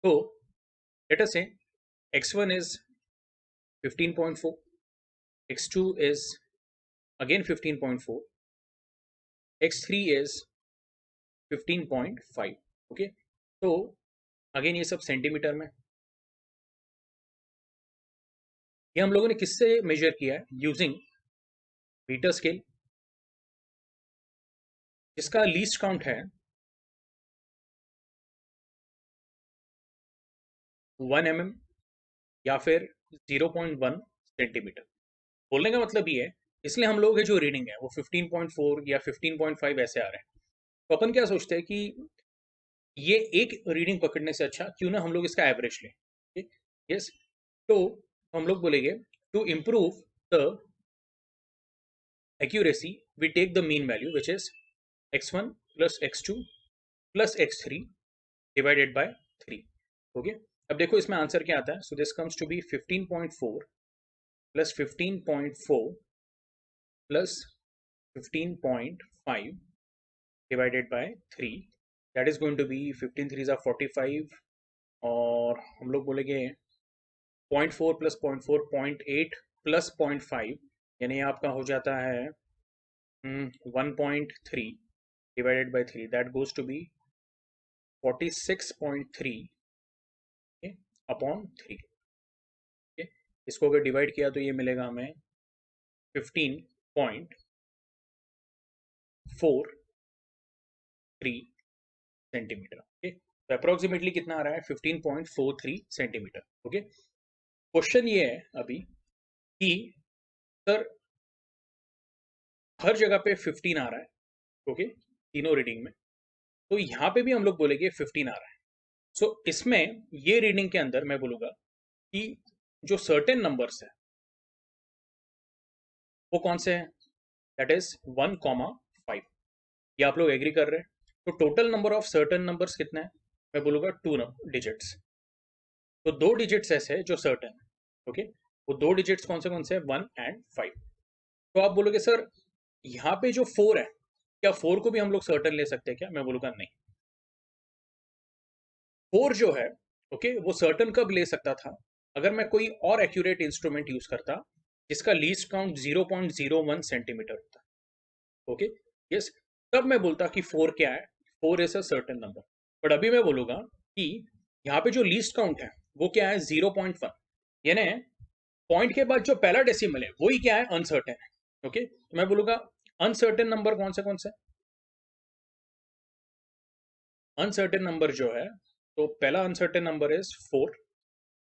तो let us say x1 is 15.4, x2 is again 15.4, x3 is 15.5. Okay, तो अगेन ये सब सेंटीमीटर में, ये हम लोगों ने किससे मेजर किया है? यूजिंग मीटर स्केल, जिसका लीस्ट काउंट है 1 mm या फिर 0.1 सेंटीमीटर। बोलने का मतलब ये है, इसलिए हम लोग जो रीडिंग है वो 15.4 या 15.5 ऐसे आ रहे हैं। तो अपन क्या सोचते हैं कि ये एक रीडिंग पकड़ने से अच्छा क्यों ना हम लोग इसका एवरेज लें। यस, तो हम लोग बोलेंगे to improve the accuracy we take the mean value which is x1 plus x2 plus x3 divided by 3। Okay, अब देखो इसमें आंसर क्या आता है। So this comes to be 15.4 plus 15.4 plus 15.5 divided by 3, that is going to be 15 3 45, और हम लोग बोलेंगे 0.4 प्लस 0.4 0.8 प्लस 0.5, यानी आपका हो जाता है 1.3 divided by 3, that goes to be 46.3 upon 3। इसको अगर डिवाइड किया तो ये मिलेगा हमें 15.43 सेंटीमीटर। ओके, तो अप्रोक्सीमेटली कितना आ रहा है? 15.43 सेंटीमीटर। ओके, क्वेश्चन ये है अभी कि सर हर जगह पे 15 आ रहा है, ओके, तीनों रीडिंग में, तो यहाँ पे भी हम लोग बोलेंगे 15 आ रहा है। सो इसमें ये रीडिंग के अंदर मैं बोलूंगा कि जो सर्टेन नंबर्स है वो कौन से हैं? That is 1,5। ये आप लोग एग्री कर रहे हैं? तो total number of certain numbers कितने हैं? मैं बोलूंगा 2 डिजिट्स। तो 2 डिजिट्स ऐसे हैं जो सर्टेन है। ओके, वो 2 डिजिट्स कौन से हैं? 1 एंड 5। तो आप बोलोगे सर यहाँ पे जो 4 है, क्या 4 को भी हम लोग सर्टेन ले सकते हैं क्या? मैं बोलूंगा नहीं। 4 जो है, ओके, वो सर्टेन कब ले सकता था? अगर मैं कोई और एक्यूरेट इंस्ट्रूमेंट यूज करता जिसका लीस्ट काउंट 0.01 सेंटीमीटर होता। ओके, यस, तब मैं बोलता कि 4 क्या है, 4 is a certain number. But अभी मैं बोलूंगा कि यहाँ पे जो लीस्ट काउंट है वो क्या है? 0.1, यानी पॉइंट के बाद जो पहला डेसिमल है वही क्या है? अनसर्टेन है। ओके, तो मैं बोलूंगा अनसर्टेन नंबर कौन से? अनसर्टेन नंबर जो है, तो पहला अनसर्टेन नंबर इज 4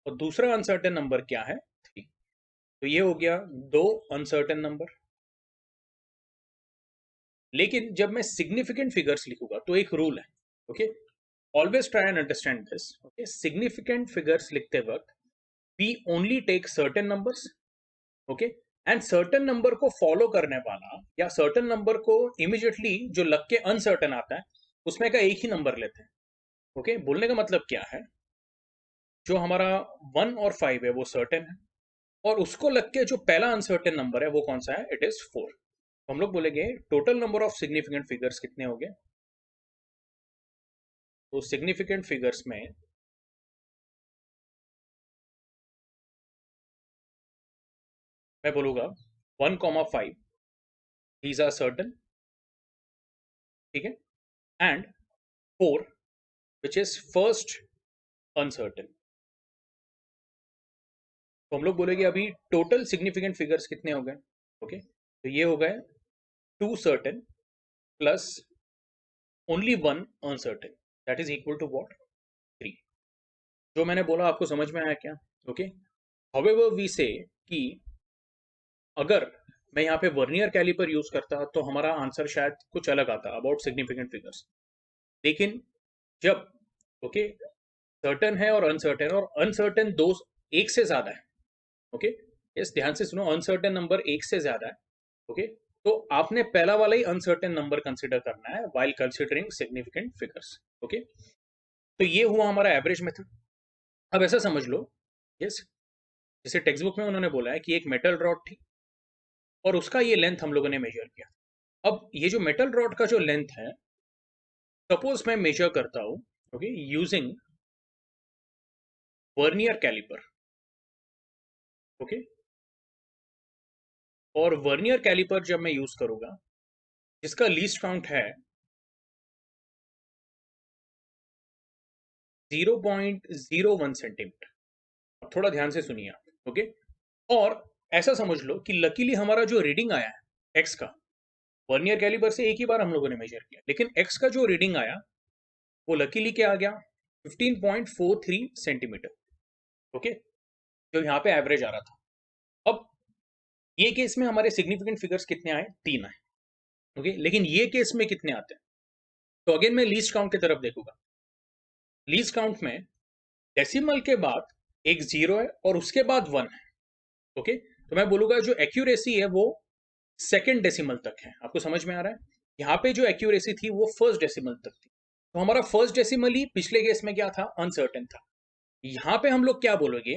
और दूसरा अनसर्टेन नंबर क्या है? 3। तो ये हो गया 2 अनसर्टेन नंबर। लेकिन जब मैं सिग्निफिकेंट फिगर्स लिखूंगा तो एक रूल है। Okay, always try and understand this. Okay, significant figures लिखते वक्त we only take certain numbers. Okay, and certain number को फॉलो करने वाला या सर्टेन नंबर को इमीडिएटली जो लग के अनसर्टेन आता है उसमें का एक ही नंबर लेते हैं। ओके, बोलने का मतलब क्या है? जो हमारा 1 और 5 है वो सर्टेन है, और उसको लग के जो पहला अनसर्टेन नंबर है वो कौन सा है? It is 4। तो हम लोग बोलेंगे total number of significant figures कितने हो गए? तो सिग्निफिकेंट फिगर्स में मैं बोलूंगा 1,5 दीज आर सर्टेन, ठीक है, and 4 which is first uncertain. तो हम लोग बोलेंगे अभी टोटल सिग्निफिकेंट फिगर्स कितने हो गए? ओके, तो ये हो गए 2 certain plus only 1 uncertain, that is equal to what? 3। जो मैंने बोला आपको समझ में आया क्या? ओके, हाउएवर वी से कि अगर मैं यहाँ पे वर्नियर कैलिपर यूज करता तो हमारा आंसर शायद कुछ अलग आता अबाउट सिग्निफिकेंट फिगर्स। लेकिन जब ओके सर्टेन है और अनसर्टेन दो एक से ज्यादा है, ओके, इस ध्यान से सुनो, अनसर्टेन नंबर एक से ज्यादा है, ओके, तो आपने पहला वाला ही अनसर्टेन नंबर कंसिडर करना है while considering significant figures. Okay, तो ये हुआ हमारा एवरेज मेथड। अब ऐसा समझ लो, यस, जैसे टेक्स्ट बुक में उन्होंने बोला है कि एक मेटल रॉड थी और उसका ये लेंथ हम लोगों ने मेजर किया। अब ये जो मेटल रॉड का जो लेंथ है, सपोज मैं मेजर करता हूं, okay, using vernier caliper. Okay. और वर्नियर कैलिपर जब मैं यूज करूंगा जिसका लीस्ट काउंट है 0.01 सेंटीमीटर। अब थोड़ा ध्यान से सुनिए आप। ओके। और ऐसा समझ लो कि लकीली हमारा जो रीडिंग आया है एक्स का, वर्नियर कैलिपर से एक ही बार हम लोगों ने मेजर किया, लेकिन एक्स का जो रीडिंग आया वो लकीली क्या आ गया, 15.43 सेंटीमीटर। ओके, जो यहाँ पे एवरेज आ रहा था। अब ये केस में हमारे सिग्निफिकेंट फिगर्स कितने आए, 3 आए। ओके, लेकिन ये केस में कितने आते हैं, तो अगेन मैं लीस्ट काउंट की तरफ देखूंगा। लीस्ट काउंट में डेसिमल के बाद एक 0 है और उसके बाद 1 है। ओके, तो मैं बोलूंगा जो एक्यूरेसी है वो सेकेंड डेसिमल तक है। आपको समझ में आ रहा है, यहाँ पे जो एक्यूरेसी थी वो फर्स्ट डेसिमल तक थी। तो हमारा फर्स्ट डेसिमल ही पिछले केस में क्या था, अनसर्टेन था। यहाँ पे हम लोग क्या बोलोगे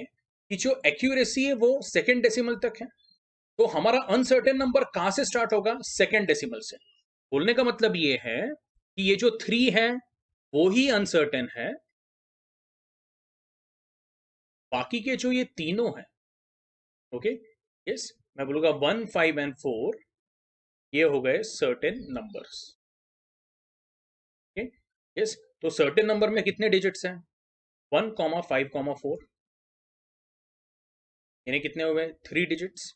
कि जो एक्यूरेसी है वो सेकेंड डेसिमल तक है, तो हमारा अनसर्टेन नंबर कहां से स्टार्ट होगा, सेकेंड डेसिमल से। बोलने का मतलब ये है कि ये जो 3 है वो ही अनसर्टेन है, बाकी के जो ये तीनों है, ओके, यस, मैं बोलूंगा 1, 5 एंड 4 ये हो गए सर्टेन नंबर्स। यस, तो सर्टेन नंबर में कितने डिजिट्स हैं, 1, 5, 4, यानी कितने हो गए, 3 डिजिट्स।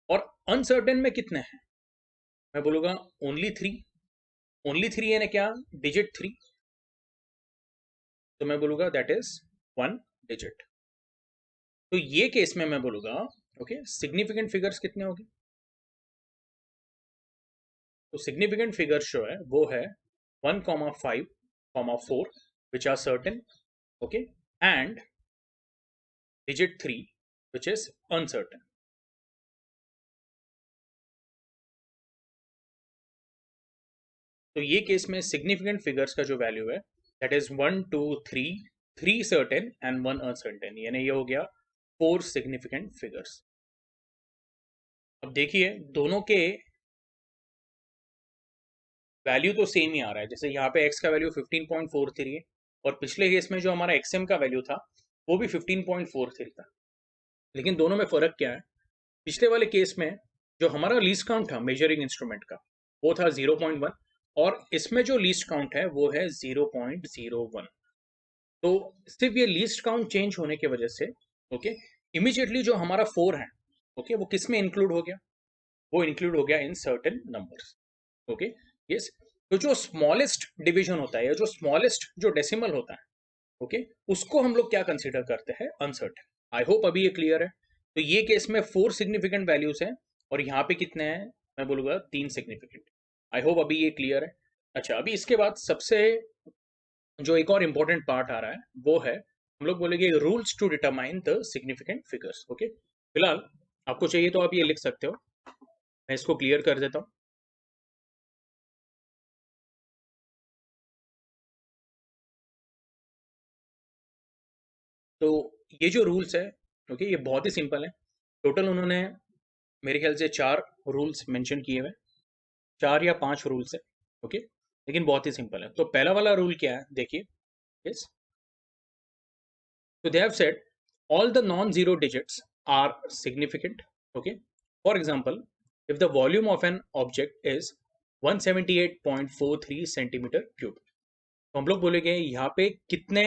और अनसर्टेन में कितने हैं, मैं बोलूंगा ओनली 3। ओनली 3 यानी क्या, डिजिट 3, तो मैं बोलूंगा दैट इज 1 डिजिट। तो ये केस में मैं बोलूंगा ओके, सिग्निफिकेंट फिगर्स कितने होंगे, तो सिग्निफिकेंट फिगर्स जो है वो है 1, 5, 4 which are certain, okay, and digit 3 which is uncertain। तो ये केस में सिग्निफिकेंट फिगर्स का जो वैल्यू है that is 1, 2, 3, 3 certain and 1 uncertain, यानी ये हो गया 4 सिग्निफिकेंट फिगर्स। अब देखिए दोनों के वैल्यू तो सेम ही आ रहा है, जैसे यहाँ पे x का वैल्यू 15.43 है और पिछले केस में जो हमारा xm का वैल्यू था वो भी 15.43 था। लेकिन दोनों में फर्क क्या है, पिछले वाले केस में जो हमारा लीस्ट काउंट था मेजरिंग इंस्ट्रूमेंट का वो था 0.1 और इसमें जो लीस्ट काउंट है वो है 0.01। तो सिर्फ ये लीस्ट काउंट चेंज होने की वजह से ओके, इमीडिएटली जो हमारा 4 है ओके, वो किस में इंक्लूड हो गया, वो इंक्लूड हो गया in certain numbers. Okay, yes, तो जो स्मॉलेस्ट डिवीजन होता है या जो स्मॉलेस्ट जो डेसिमल होता है ओके, उसको हम लोग क्या कंसीडर करते हैं, अनसर्टेन। आई होप अभी ये क्लियर है। तो ये केस में 4 सिग्निफिकेंट वैल्यूज हैं और यहाँ पे कितने हैं, मैं बोलूंगा 3 सिग्निफिकेंट। आई होप अभी ये क्लियर है। अच्छा, अभी इसके बाद सबसे जो एक और इम्पोर्टेंट पार्ट आ रहा है वो है, हम लोग बोलेंगे rules to determine the significant figures. Okay, फिलहाल आपको चाहिए तो आप ये लिख सकते हो, मैं इसको क्लियर कर देता हूँ। तो ये जो रूल्स है ओके, ये बहुत ही सिंपल है। टोटल उन्होंने मेरे ख्याल से 4 रूल्स मेंशन किए हुए, 4 या 5 रूल्स है ओके, लेकिन बहुत ही सिंपल है। तो पहला वाला रूल क्या है, देखिए, yes, so they have said all the non-zero digits are significant. Okay. For example, if the volume of an object is 178.43 centimetre cube, तो हम लोग बोलेंगे यहाँ पे कितने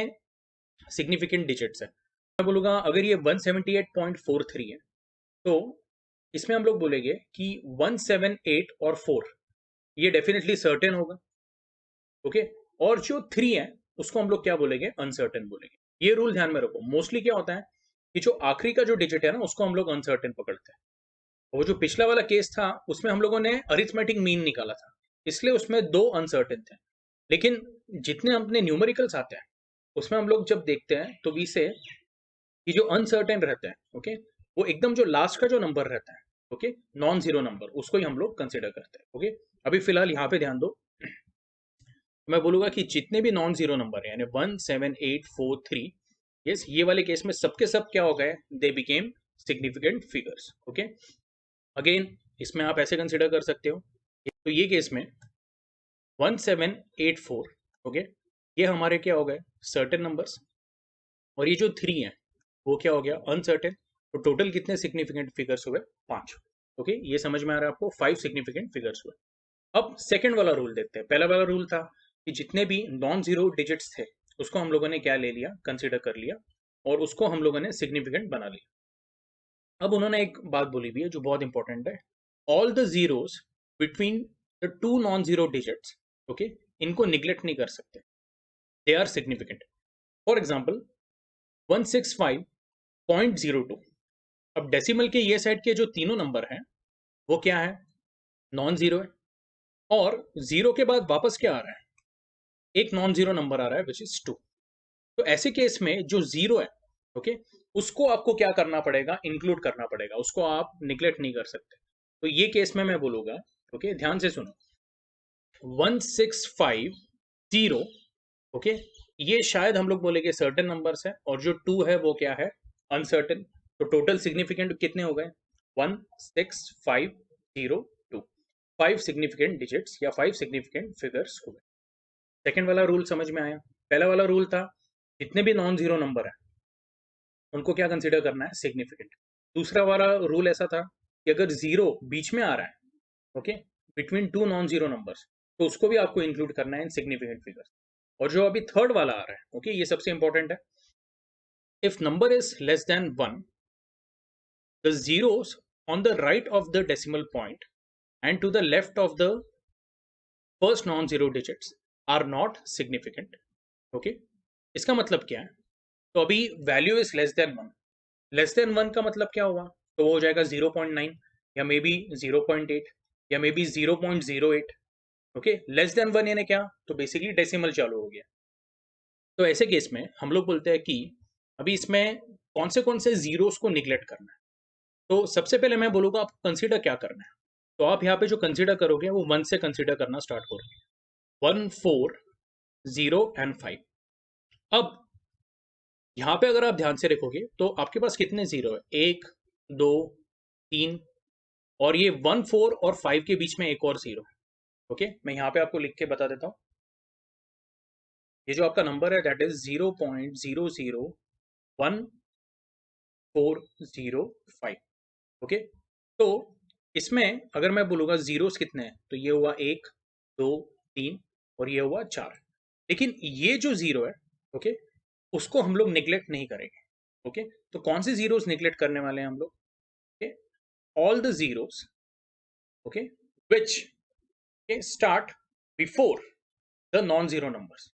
सिग्निफिकेंट डिजिट्स है। मैं बोलूँगा अगर ये 178.43 है तो इसमें हम लोग बोलेंगे कि 178 और 4 ये डेफिनेटली सर्टेन होगा। ओके, और जो 3 है उसको हम लोग क्या बोलेंगे, अनसर्टेन बोलेंगे। ये रूल ध्यान में रखो। मोस्टली क्या होता है कि जो आखिरी का जो डिजिट है ना उसको हम लोग अनसर्टेन पकड़ते हैं। वो जो पिछला वाला केस था उसमें हम लोगों ने अरिथमेटिक मीन निकाला था, इसलिए उसमें 2 अनसर्टेन थे। लेकिन जितने अपने न्यूमेरिकल्स आते हैं उसमें हम लोग जब देखते हैं तो वी से कि जो अनसर्टेन रहते हैं ओके, वो एकदम जो लास्ट का जो नंबर रहता है ओके, नॉन जीरो नंबर, उसको ही हम लोग कंसिडर करते हैं। ओके, अभी फिलहाल यहाँ पे ध्यान दो, मैं बोलूंगा कि जितने भी नॉन जीरो नंबर है यानी 17843, यस, ये वाले केस में सबके सब क्या हो गए, they became significant figures. Okay, again इसमें आप ऐसे कंसिडर कर सकते हो, तो ये केस में 1784 ओके, ये हमारे क्या हो गए, सर्टेन नंबर्स, और ये जो 3 है वो क्या हो गया, अनसर्टेन। तो टोटल कितने सिग्निफिकेंट फिगर्स हुए, 5। ओके, ये समझ में आ रहा है आपको, 5 सिग्निफिकेंट फिगर्स हुए। अब सेकंड वाला रूल देखते हैं। पहला वाला रूल था कि जितने भी नॉन जीरो डिजिट्स थे उसको हम लोगों ने क्या ले लिया, कंसीडर कर लिया, और उसको हम लोगों ने सिग्निफिकेंट बना लिया। अब उन्होंने एक बात बोली भी है जो बहुत इंपॉर्टेंट है, all the zeros between the two non zero digits, okay, इनको निग्लेक्ट नहीं कर सकते, they are significant. For example 165.02। अब डेसिमल के ये साइड के जो तीनों नंबर हैं वो क्या है, नॉन जीरो है, और जीरो के बाद वापस क्या आ रहा है, एक नॉन जीरो नंबर आ रहा है विच इज 2। तो ऐसे केस में जो जीरो है, ओके, उसको आपको क्या करना पड़ेगा, इंक्लूड करना पड़ेगा, उसको आप निग्लेक्ट नहीं कर सकते। तो ये केस में मैं बोलूंगा, ओके, ध्यान से सुनो, 1650, ओके, ये शायद हम लोग बोलेंगे सर्टेन नंबर्स है, और जो 2 है वो क्या है, अनसर्टेन। तो टोटल सिग्निफिकेंट कितने हो गए, 16502, 5 सिग्निफिकेंट डिजिट्स या 5 सिग्निफिकेंट फिगर्स हो गए। सेकेंड वाला रूल समझ में आया। पहला वाला रूल था जितने भी नॉन जीरो नंबर है उनको क्या कंसीडर करना है, सिग्निफिकेंट। दूसरा वाला रूल ऐसा था कि अगर जीरो बीच में आ रहा है, okay, between two non zero numbers, तो उसको भी आपको इंक्लूड करना है इन सिग्निफिकेंट फिगर्स। और जो अभी थर्ड वाला आ रहा है, ओके, ये सबसे इंपॉर्टेंट है, if number is less than 1, the zeros on the right of the decimal point and to the left of the first non-zero digits are not significant. Okay, इसका मतलब क्या है, तो अभी value is less than 1, less than 1 का मतलब क्या हुआ, तो वो हो जाएगा 0.9 या मे बी 0.8 या may be 0.08। Okay, less than 1 यानी क्या, तो बेसिकली डेसिमल चालू हो गया। तो ऐसे केस में हम लोग बोलते हैं कि अभी इसमें कौन से जीरोस को निग्लेक्ट करना है। तो सबसे पहले मैं बोलूंगा आपको कंसीडर क्या करना है। तो आप यहाँ पे जो कंसीडर करोगे वो 1 से कंसीडर करना स्टार्ट करोगे, 1, 4, 0 एंड 5। अब यहाँ पे अगर आप ध्यान से देखोगे तो आपके पास कितने जीरो है, 1, 2, 3, और ये 1, 4 और 5 के बीच में एक और जीरो है। ओके, मैं यहाँ पे आपको लिख के बता देता हूँ, ये जो आपका नंबर है दैट इज 0.00140 ओके। तो इसमें अगर मैं बोलूंगा जीरोस कितने हैं, तो ये हुआ 1, 2, 3 और ये हुआ 4। लेकिन ये जो जीरो है, ओके, उसको हम लोग निग्लेक्ट नहीं करेंगे। ओके, तो कौन से जीरोस निग्लेक्ट करने वाले हैं हम लोग, okay, all the zeros, okay, which start before the non zero numbers.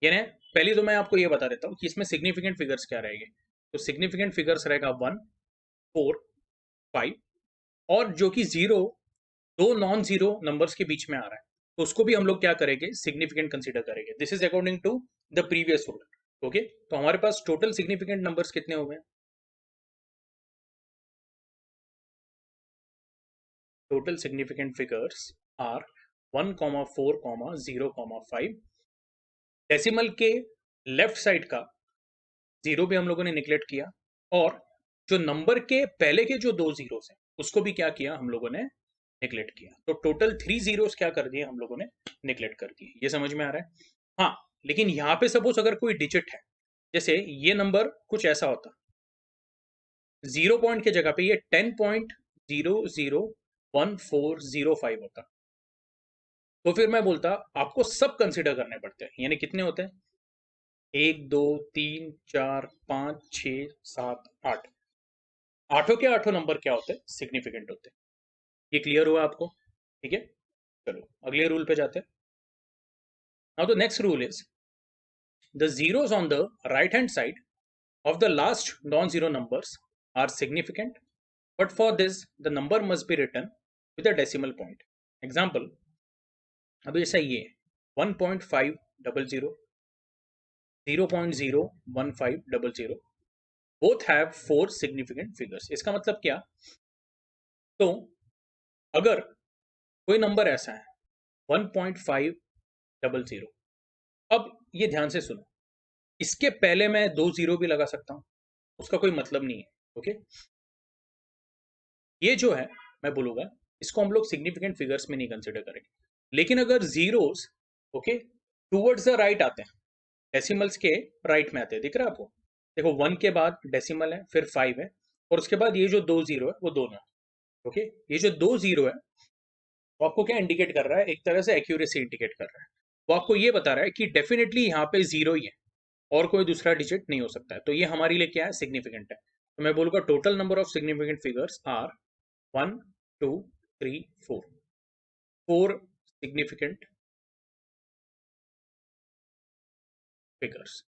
यानी पहले तो मैं आपको ये बता देता हूँ कि इसमें सिग्निफिकेंट फिगर्स क्या रहेंगे। तो सिग्निफिकेंट फिगर्स रहेगा 1, 4, 5, और जो कि जीरो दो नॉन जीरो नंबर्स के बीच में आ रहा है तो उसको भी हम लोग क्या करेंगे, सिग्निफिकेंट कंसीडर करेंगे। This is according to the previous rule. Okay, तो हमारे पास टोटल सिग्निफिकेंट नंबर्स कितने हो गए, total significant figures are 1, 4, 0, 5। Decimal के लेफ्ट साइड का जीरो भी हम लोगों ने निगलेक्ट किया, और जो नंबर के पहले के जो दो जीरोस हैं उसको भी क्या किया हम लोगों ने, निगलेक्ट किया। तो टोटल 3 जीरोस क्या कर दिए हम लोगों ने, निगलेक्ट कर दिए। ये समझ में आ रहा है। हाँ, लेकिन यहाँ पे सपोज अगर कोई डिजिट है, जैसे ये नंबर कुछ ऐसा होता, 0 पॉइंट के जगह पे ये 10.001405 होता, तो फिर मैं बोलता आपको सब कंसिडर करने पड़ते हैं। यानी कितने होते हैं, 1, 2, 3, 4, 5, 6, 7, 8, आठों के आठों नंबर क्या होते हैं, सिग्निफिकेंट होते हैं। ये क्लियर हुआ आपको, ठीक है। चलो अगले रूल पे जाते हैं। Now the next rule is the zeros on the right hand side of the last non-zero numbers are significant, but for this the number must be written with a decimal point. Example, अभी ऐसा ये 1.500, 0.01500, both have 4 significant figures। इसका मतलब क्या, तो अगर कोई नंबर ऐसा है 1.500, अब ये ध्यान से सुनो, इसके पहले मैं 2 जीरो भी लगा सकता हूं, उसका कोई मतलब नहीं है। ओके, ये जो है मैं बोलूंगा इसको हम लोग सिग्निफिकेंट फिगर्स में नहीं कंसिडर करेंगे। लेकिन अगर zeros, okay, towards the right आते हैं, डेसिमल्स के राइट में आते हैं, दिख रहा है आपको, देखो 1 के बाद डेसिमल है, फिर 5 है, और उसके बाद ये जो 2 जीरो है वो दोनों है। ओके, ये जो 2 जीरो है वो आपको क्या इंडिकेट कर रहा है? एक तरह से एक्यूरेसी इंडिकेट कर रहा है। वो आपको ये बता रहा है कि डेफिनेटली यहाँ पे जीरो ही है और कोई दूसरा डिजिट नहीं हो सकता है। तो ये हमारे लिए क्या है? सिग्निफिकेंट है। तो मैं बोलूँगा total number of significant figures are 1 2 3 4, 4 significant figures.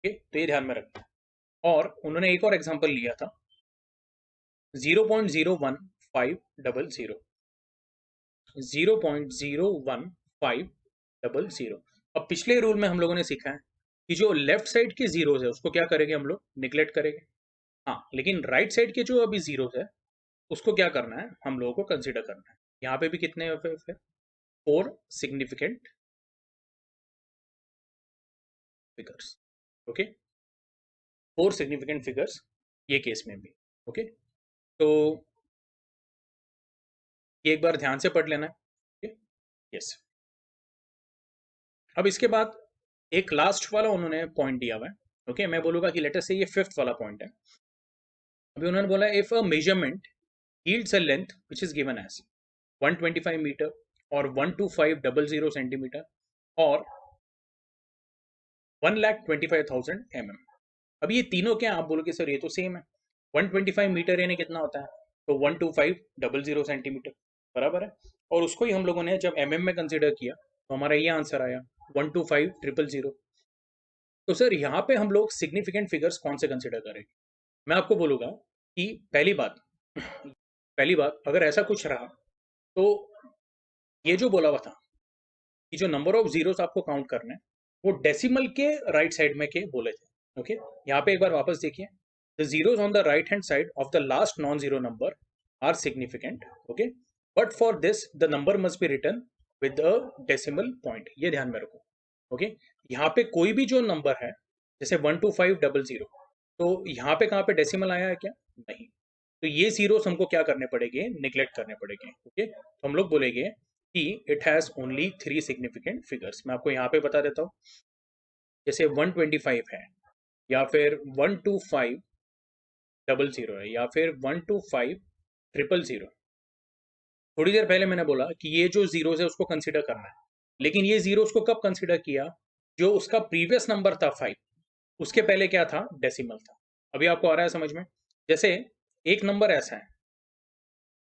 Okay, तो ये ध्यान में रखना। और उन्होंने एक और एग्जांपल लिया था 0.01500, 0.01500। अब पिछले रूल में हम लोगों ने सीखा है कि जो लेफ्ट साइड के जीरोस है उसको क्या करेंगे हम लोग? निगलेक्ट करेंगे। हाँ, लेकिन राइट साइड के जो अभी जीरोस है उसको क्या करना है? हम लोगों को कंसीडर करना है। यहाँ पे भी कितने है फिर? 4 significant figures. Okay, 4 significant figures ये केस में भी। ओके, तो ये एक बार ध्यान से पढ़ लेना है। यस, अब इसके बाद एक लास्ट वाला उन्होंने पॉइंट दिया हुआ है। ओके, मैं बोलूंगा कि लेटर से ये 5th वाला पॉइंट है। अभी उन्होंने बोला if a measurement yields a length which is given as 125 metre और 12500 सेंटीमीटर और 1,25,000 mm। अब ये तीनों क्या आप बोलोगे सर ये तो सेम है। 125 मीटर यानी कितना होता है? तो 12500 सेंटीमीटर बराबर है। और उसको ही हम लोगों ने जब mm में कंसिडर किया तो हमारा ये आंसर आया 125,000। तो सर यहाँ पे हम लोग सिग्निफिकेंट फिगर्स कौन से कंसिडर करेंगे? मैं आपको बोलूंगा कि पहली बात अगर ऐसा कुछ रहा तो ये जो बोला हुआ था कि जो नंबर ऑफ जीरोस आपको काउंट करना है वो डेसिमल के राइट साइड में के बोले थे। ओके, यहाँ पे एक बार वापस देखिए, the zeros on the right hand side of the last non zero number are significant. Okay, but for this the number must be written with a decimal point. ये ध्यान में रखो। ओके, यहाँ पे कोई भी जो नंबर है जैसे 12500, तो यहाँ पे कहाँ पे डेसिमल आया है क्या? नहीं। तो ये जीरोस हमको क्या करने पड़ेंगे? निग्लेक्ट करने पड़ेंगे। ओके, तो हम लोग बोलेंगे कि it has only 3 significant figures. मैं आपको यहाँ पे बता देता हूँ, जैसे 125 है, या फिर 12500 है, या फिर 125,000। थोड़ी देर पहले मैंने बोला कि ये जो जीरोस है उसको कंसिडर करना है, लेकिन ये जीरोस को कब कंसिडर किया? जो उसका प्रीवियस नंबर था 5, उसके पहले क्या था? डेसिमल था। अभी आपको आ रहा है समझ में? जैसे एक नंबर ऐसा है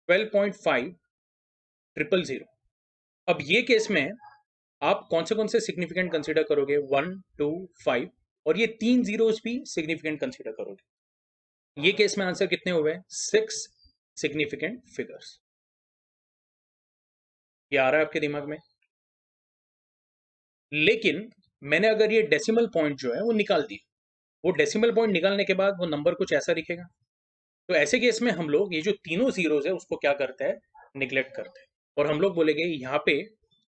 12,500,000। अब ये केस में आप कौन से सिग्निफिकेंट कंसीडर करोगे? 1 2 5, और ये 3 जीरोस भी सिग्निफिकेंट कंसीडर करोगे। ये केस में आंसर कितने हुए? 6 सिग्निफिकेंट फिगर्स। ये आ रहा है आपके दिमाग में? लेकिन मैंने अगर ये डेसिमल पॉइंट जो है वो निकाल दिया, वो डेसिमल पॉइंट निकालने के बाद वो नंबर कुछ ऐसा दिखेगा। तो ऐसे केस में हम लोग ये जो तीनों जीरोस है उसको क्या करते हैं? निग्लेक्ट करते हैं। और हम लोग बोलेंगे यहाँ पे,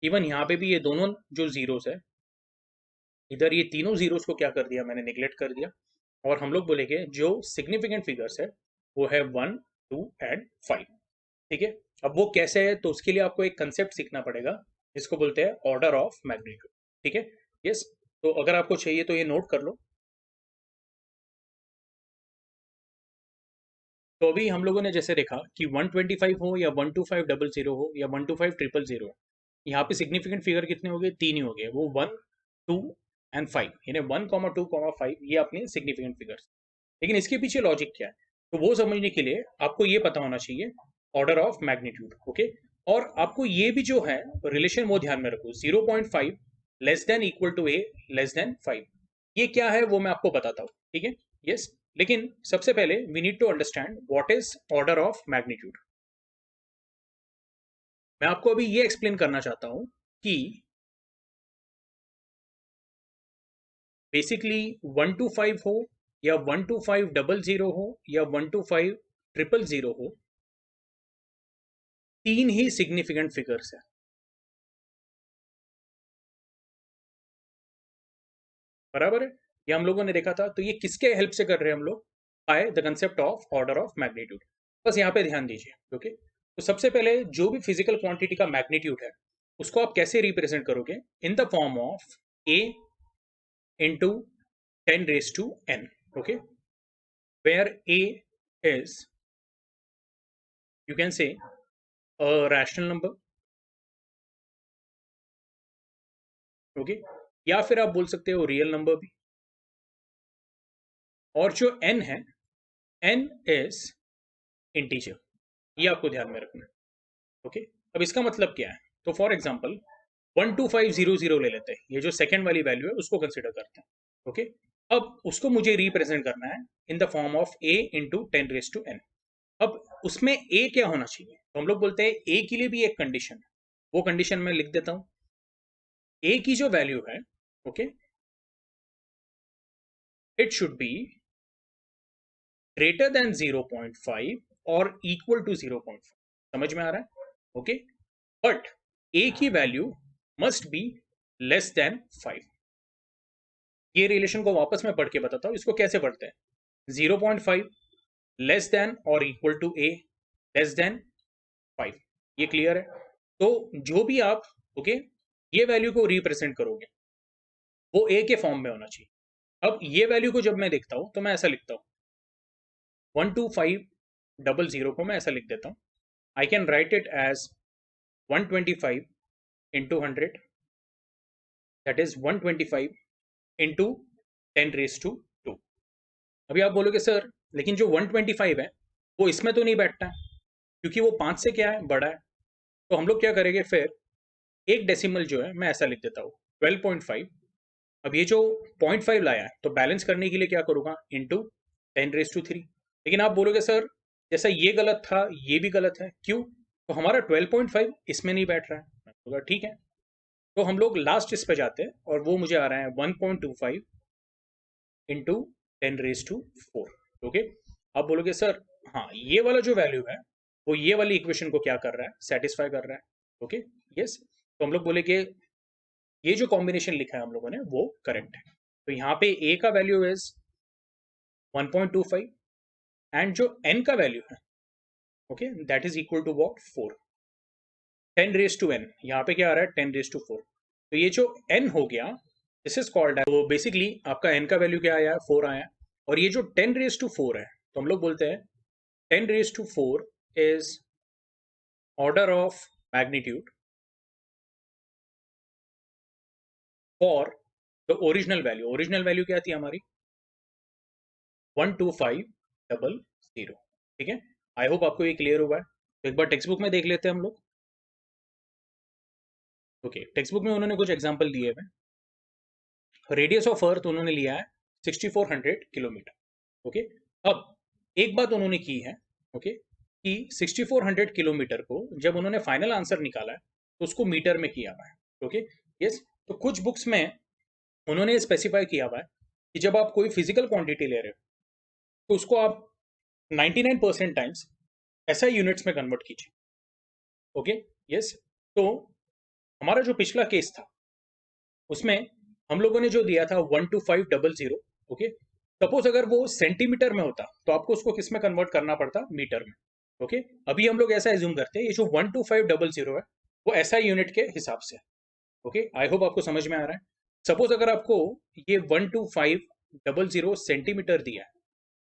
इवन यहाँ पे भी ये दोनों जो जीरोस है, इधर ये तीनों जीरोस को क्या कर दिया मैंने? निग्लेक्ट कर दिया। और हम लोग बोलेंगे जो सिग्निफिकेंट फिगर्स है वो है 1 2 एंड 5। ठीक है, अब वो कैसे है तो उसके लिए आपको एक कंसेप्ट सीखना पड़ेगा जिसको बोलते हैं ऑर्डर ऑफ मैग्नीट्यूड। ठीक है, यस। तो अगर आपको चाहिए तो ये नोट कर लो। तो अभी हम लोगों ने जैसे देखा कि 125 हो या 12500 हो या 125,000 हो, यहाँ पे सिग्निफिकेंट फिगर कितने हो गए? 3 ही हो गए, वो 1 2 एंड 5, यानी 1,2,5 ये अपने सिग्निफिकेंट फिगर्स। लेकिन इसके पीछे लॉजिक क्या है तो वो समझने के लिए आपको ये पता होना चाहिए ऑर्डर ऑफ मैग्नीट्यूड। ओके, और आपको ये भी जो है रिलेशन वो ध्यान में रखो, 0.5 less than equal to a less than 5। ये क्या है वो मैं आपको बताता हूँ। ठीक है, यस। लेकिन सबसे पहले we need to understand what is order of magnitude. मैं आपको अभी ये एक्सप्लेन करना चाहता हूं कि बेसिकली 125 हो या 12500 हो या 125,000 हो, तीन ही सिग्निफिकेंट फिगर्स है। बराबर है, ये हम लोगों ने देखा था। तो ये किसके हेल्प से कर रहे हैं हम लोग? By the concept of order of magnitude. बस यहाँ पे ध्यान दीजिए। ओके, तो सबसे पहले जो भी फिजिकल क्वांटिटी का मैग्नीट्यूड है उसको आप कैसे रिप्रेजेंट करोगे? इन the form of A into 10 raised to n, okay, where a is, you can say, a rational number, okay, या फिर आप बोल सकते हो रियल नंबर भी, और जो n है, n is इंटीजर, ये आपको ध्यान में रखना है, ओके। अब इसका मतलब क्या है, तो फॉर एग्जांपल 12500 ले लेते हैं, ये जो सेकंड वाली वैल्यू है उसको कंसीडर करते हैं, ओके। अब उसको मुझे रिप्रेजेंट करना है in the form of a into 10 raise to n। अब उसमें a क्या होना चाहिए, तो हम लोग बोलते हैं a के लिए भी एक कंडीशन है, वो कंडीशन मैं लिख देता हूं। a की जो वैल्यू है, okay, it should be greater than 0.5 और इक्वल टू 0.5, समझ में आ रहा है, ओके। बट a की value must be less than 5। ये रिलेशन को वापस मैं पढ़ के बताता हूं, इसको कैसे पढ़ते हैं, 0.5 लेस देन और equal to a less than 5, ये क्लियर है। तो जो भी आप, ओके, ये वैल्यू को रिप्रेजेंट करोगे वो a के फॉर्म में होना चाहिए। अब ये वैल्यू को जब मैं देखता हूं तो मैं ऐसा लिखता हूं, 12500 को मैं ऐसा लिख देता हूं, I can write it as 125 into 100, that is 125 into 10 raise to 2। अभी आप बोलोगे सर लेकिन जो 125 है वो इसमें तो नहीं बैठता है, क्योंकि वो 5 से क्या है, बड़ा है। तो हम लोग क्या करेंगे, फिर एक डेसिमल जो है मैं ऐसा लिख देता हूँ 12.5। अब ये जो 0.5 लाया है तो बैलेंस करने के लिए क्या करूँगा, इंटू 10 रेज टू 3। लेकिन आप बोलोगे सर जैसा ये गलत था ये भी गलत है, क्यों, तो हमारा 12.5 इसमें नहीं बैठ रहा है। मैं बोलूँगा ठीक है, तो हम लोग लास्ट इस पे जाते हैं और वो मुझे आ रहा है 1.25 इंटू 10 रेज टू 4, ओके। आप बोलोगे सर हाँ ये वाला जो वैल्यू है वो ये वाली इक्वेशन को क्या कर रहा है, सेटिस्फाई कर रहा है, ओके, यस। तो हम लोग बोले कि ये जो कॉम्बिनेशन लिखा है हम लोगों ने वो करेक्ट है। तो यहाँ पे a का वैल्यू इज 1.25 एंड जो n का वैल्यू है, okay, that is equal to what, 4। 10 raise to n, यहाँ पे क्या आ रहा है, 10 रेज टू 4। तो ये जो n हो गया, दिस इज कॉल्ड, तो बेसिकली आपका n का वैल्यू क्या आया है, 4 आया। और ये जो 10 रेज टू 4 है, तो हम लोग बोलते हैं 10 raise to 4 is order of magnitude for the original value. Original value क्या थी हमारी, 12500, ठीक है। आई होप आपको ये क्लियर हुआ है। तो एक बार टेक्स्ट बुक में देख लेते हैं हम लोग, ओके। टेक्स्ट बुक में उन्होंने कुछ एग्जांपल दिए हैं। रेडियस ऑफ अर्थ उन्होंने लिया है 6400 किलोमीटर, ओके। अब एक बात उन्होंने की है, ओके, कि 6400 किलोमीटर को जब उन्होंने फाइनल आंसर निकाला है तो उसको मीटर में किया हुआ है, ओके, यस। तो कुछ बुक्स में उन्होंने स्पेसिफाई किया हुआ है कि जब आप कोई फिजिकल क्वांटिटी ले रहे हो तो उसको आप 99% टाइम्स ऐसा यूनिट्स में कन्वर्ट कीजिए, ओके, यस। तो हमारा जो पिछला केस था उसमें हम लोगों ने जो दिया था 12500, ओके। सपोज अगर वो सेंटीमीटर में होता तो आपको उसको किस में कन्वर्ट करना पड़ता, मीटर में, ओके। अभी हम लोग ऐसा एज्यूम करते हैं ये जो 12500 है वो ऐसा यूनिट के हिसाब से, ओके। आई होप आपको समझ में आ रहा है। सपोज अगर आपको ये 12500 सेंटीमीटर दिया है,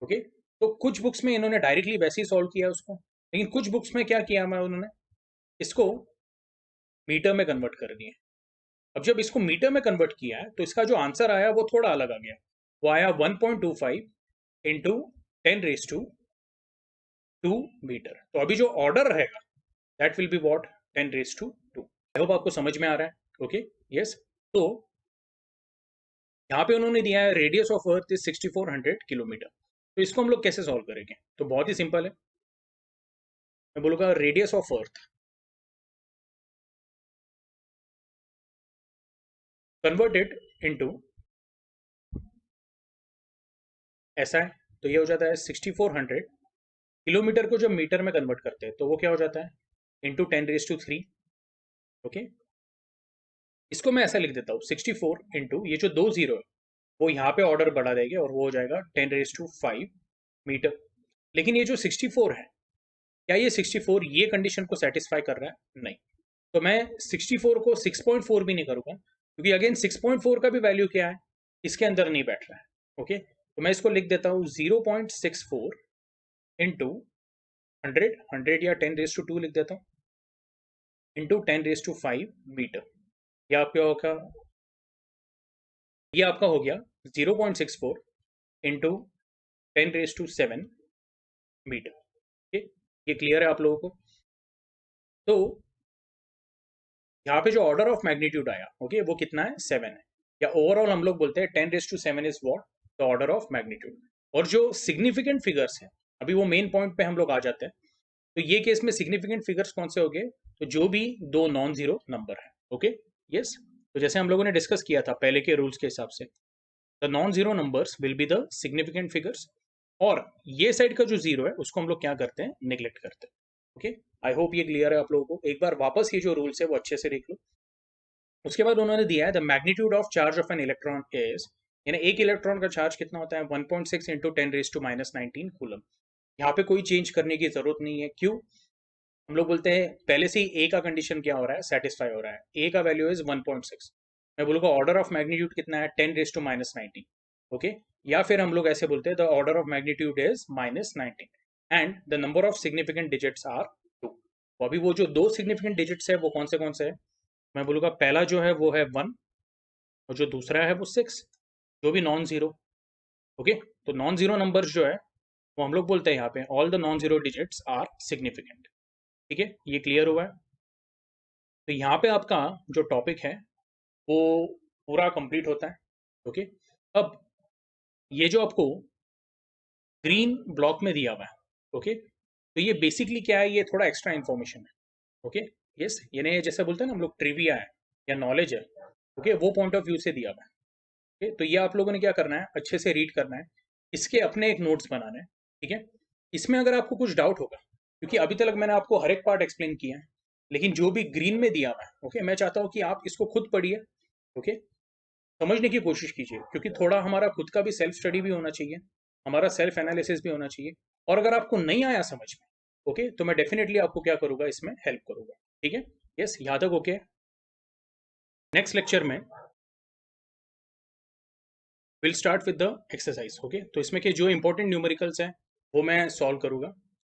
ओके, तो कुछ बुक्स में इन्होंने डायरेक्टली वैसे ही सॉल्व किया उसको, लेकिन कुछ बुक्स में क्या किया है उन्होंने, इसको मीटर में कन्वर्ट कर दिए। अब जब इसको मीटर में कन्वर्ट किया है तो इसका जो आंसर आया वो थोड़ा अलग आ गया, वो आया 1.25 इंटू 10 रेज टू 2 मीटर। तो अभी जो ऑर्डर रहेगा that will be what, 10 raise to 2। I hope आपको समझ में आ रहा है, ओके, यस। तो यहाँ पे उन्होंने दिया है radius of earth is 6400 kilometre. तो इसको हम लोग कैसे सॉल्व करेंगे, तो बहुत ही सिंपल है। मैं बोलूँगा radius of earth converted into, ऐसा है तो ये हो जाता है 6400 किलोमीटर को जब मीटर में कन्वर्ट करते हैं तो वो क्या हो जाता है, इंटू 10 रेज टू 3, ओके। इसको मैं ऐसा लिख देता हूँ 64 इंटू ये जो 2 जीरो है वो यहाँ पे ऑर्डर बढ़ा देंगे और वो हो जाएगा 10 रेज टू 5 मीटर। लेकिन ये जो 64 है, क्या ये 64 ये कंडीशन को सेटिस्फाई कर रहा है, नहीं। तो मैं 64 को 6.4 भी नहीं करूँगा, क्योंकि अगेन 6.4 का भी वैल्यू क्या है, इसके अंदर नहीं बैठ रहा है। ओके, तो मैं इसको लिख देता हूँ 0.64 इंटू 100 या 10⁻² लिख देता हूँ, इंटू 10⁵ मीटर। ये आपका हो गया 0.64 इंटू 10⁻7 मीटर। ओके, ये क्लियर है आप लोगों को? तो यहाँ पे जो ऑर्डर ऑफ मैग्नीट्यूड आया, ओके, वो कितना है? 7 है, या ओवरऑल हम लोग बोलते हैं 10⁻7 is what the order of magnitude. और जो सिग्निफिकेंट फिगर्स हैं, अभी वो मेन पॉइंट पे हम लोग आ जाते हैं। तो ये केस में सिग्निफिकेंट फिगर्स कौन से हो गए? तो जो भी दो नॉन जीरो नंबर है। Okay, yes. तो जैसे हम लोगों ने डिस्कस किया था पहले के रूल्स के हिसाब से, the non zero numbers will be the significant figures, और ये साइड का जो जीरो है उसको हम लोग क्या करते हैं? निग्लेक्ट करते हैं। ओके, आई होप ये क्लियर है आप लोगों को। एक बार वापस ये जो रूल्स है वो अच्छे से देख लो। उसके बाद उन्होंने दिया है the magnitude of charge of an electron is, यानी एक इलेक्ट्रॉन का चार्ज कितना होता है? 1.6 इंटू 10⁻⁻19 कूलम। यहाँ पे कोई चेंज करने की जरूरत नहीं है। क्यों? हम लोग बोलते हैं पहले से ही ए का कंडीशन क्या हो रहा है? सेटिस्फाई हो रहा है। ए का वैल्यू इज 1.6। मैं बोलूँगा ऑर्डर ऑफ मैग्नीट्यूड कितना है? 10⁻⁻19। ओके, या फिर हम लोग ऐसे बोलते हैं the order of magnitude is -19 and the number of significant digits are 2। तो अभी वो जो दो सिग्निफिकेंट डिजिट्स है वो कौन से है? मैं बोलूँगा पहला जो है वो है 1, और जो दूसरा है वो 6, जो भी नॉन जीरो। ओके, तो नॉन जीरो नंबर्स जो है वो हम लोग बोलते हैं यहाँ पे all the non zero digits are significant. ठीक है, ये क्लियर हुआ है? तो यहाँ पे आपका जो टॉपिक है वो पूरा कंप्लीट होता है। ओके, अब ये जो आपको ग्रीन ब्लॉक में दिया हुआ है, ओके, तो ये बेसिकली क्या है? ये थोड़ा एक्स्ट्रा इन्फॉर्मेशन है। ओके, यस, यानी जैसे बोलते हैं ना हम लोग ट्रिविया है या नॉलेज है, ओके, वो पॉइंट ऑफ व्यू से दिया हुआ है। ओके, तो ये आप लोगों ने क्या करना है? अच्छे से रीड करना है, इसके अपने एक नोट्स बनाने हैं। ठीक है, इसमें अगर आपको कुछ डाउट होगा, क्योंकि अभी तक मैंने आपको हर एक पार्ट एक्सप्लेन किया है, लेकिन जो भी ग्रीन में दिया हुआ है, ओके, मैं चाहता हूँ कि आप इसको खुद पढ़िए। ओके, समझने की कोशिश कीजिए, क्योंकि थोड़ा हमारा खुद का भी सेल्फ स्टडी भी होना चाहिए, हमारा सेल्फ एनालिसिस भी होना चाहिए। और अगर आपको नहीं आया समझ में, ओके, तो मैं डेफिनेटली आपको क्या करूंगा? इसमें हेल्प करूंगा। ठीक है, यस, यहाँ तक ओके? नेक्स्ट लेक्चर में will start with the exercise. Okay, तो इसमें के जो इंपॉर्टेंट न्यूमेरिकल्स हैं वो मैं सॉल्व करूंगा,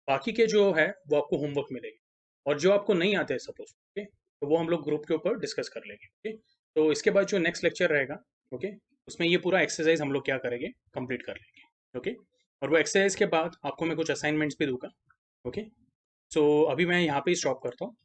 बाकी के जो है वो आपको होमवर्क मिलेगी, और जो आपको नहीं आते हैं सपोज, ओके, तो वो हम लोग ग्रुप के ऊपर डिस्कस कर लेंगे। ओके, तो इसके बाद जो नेक्स्ट लेक्चर रहेगा, ओके, उसमें ये पूरा एक्सरसाइज हम लोग क्या करेंगे? कंप्लीट कर लेंगे। ओके, और वो एक्सरसाइज के बाद आपको मैं कुछ असाइनमेंट्स भी दूंगा। ओके, सो अभी मैं यहाँ पे ही स्टॉप करता हूँ।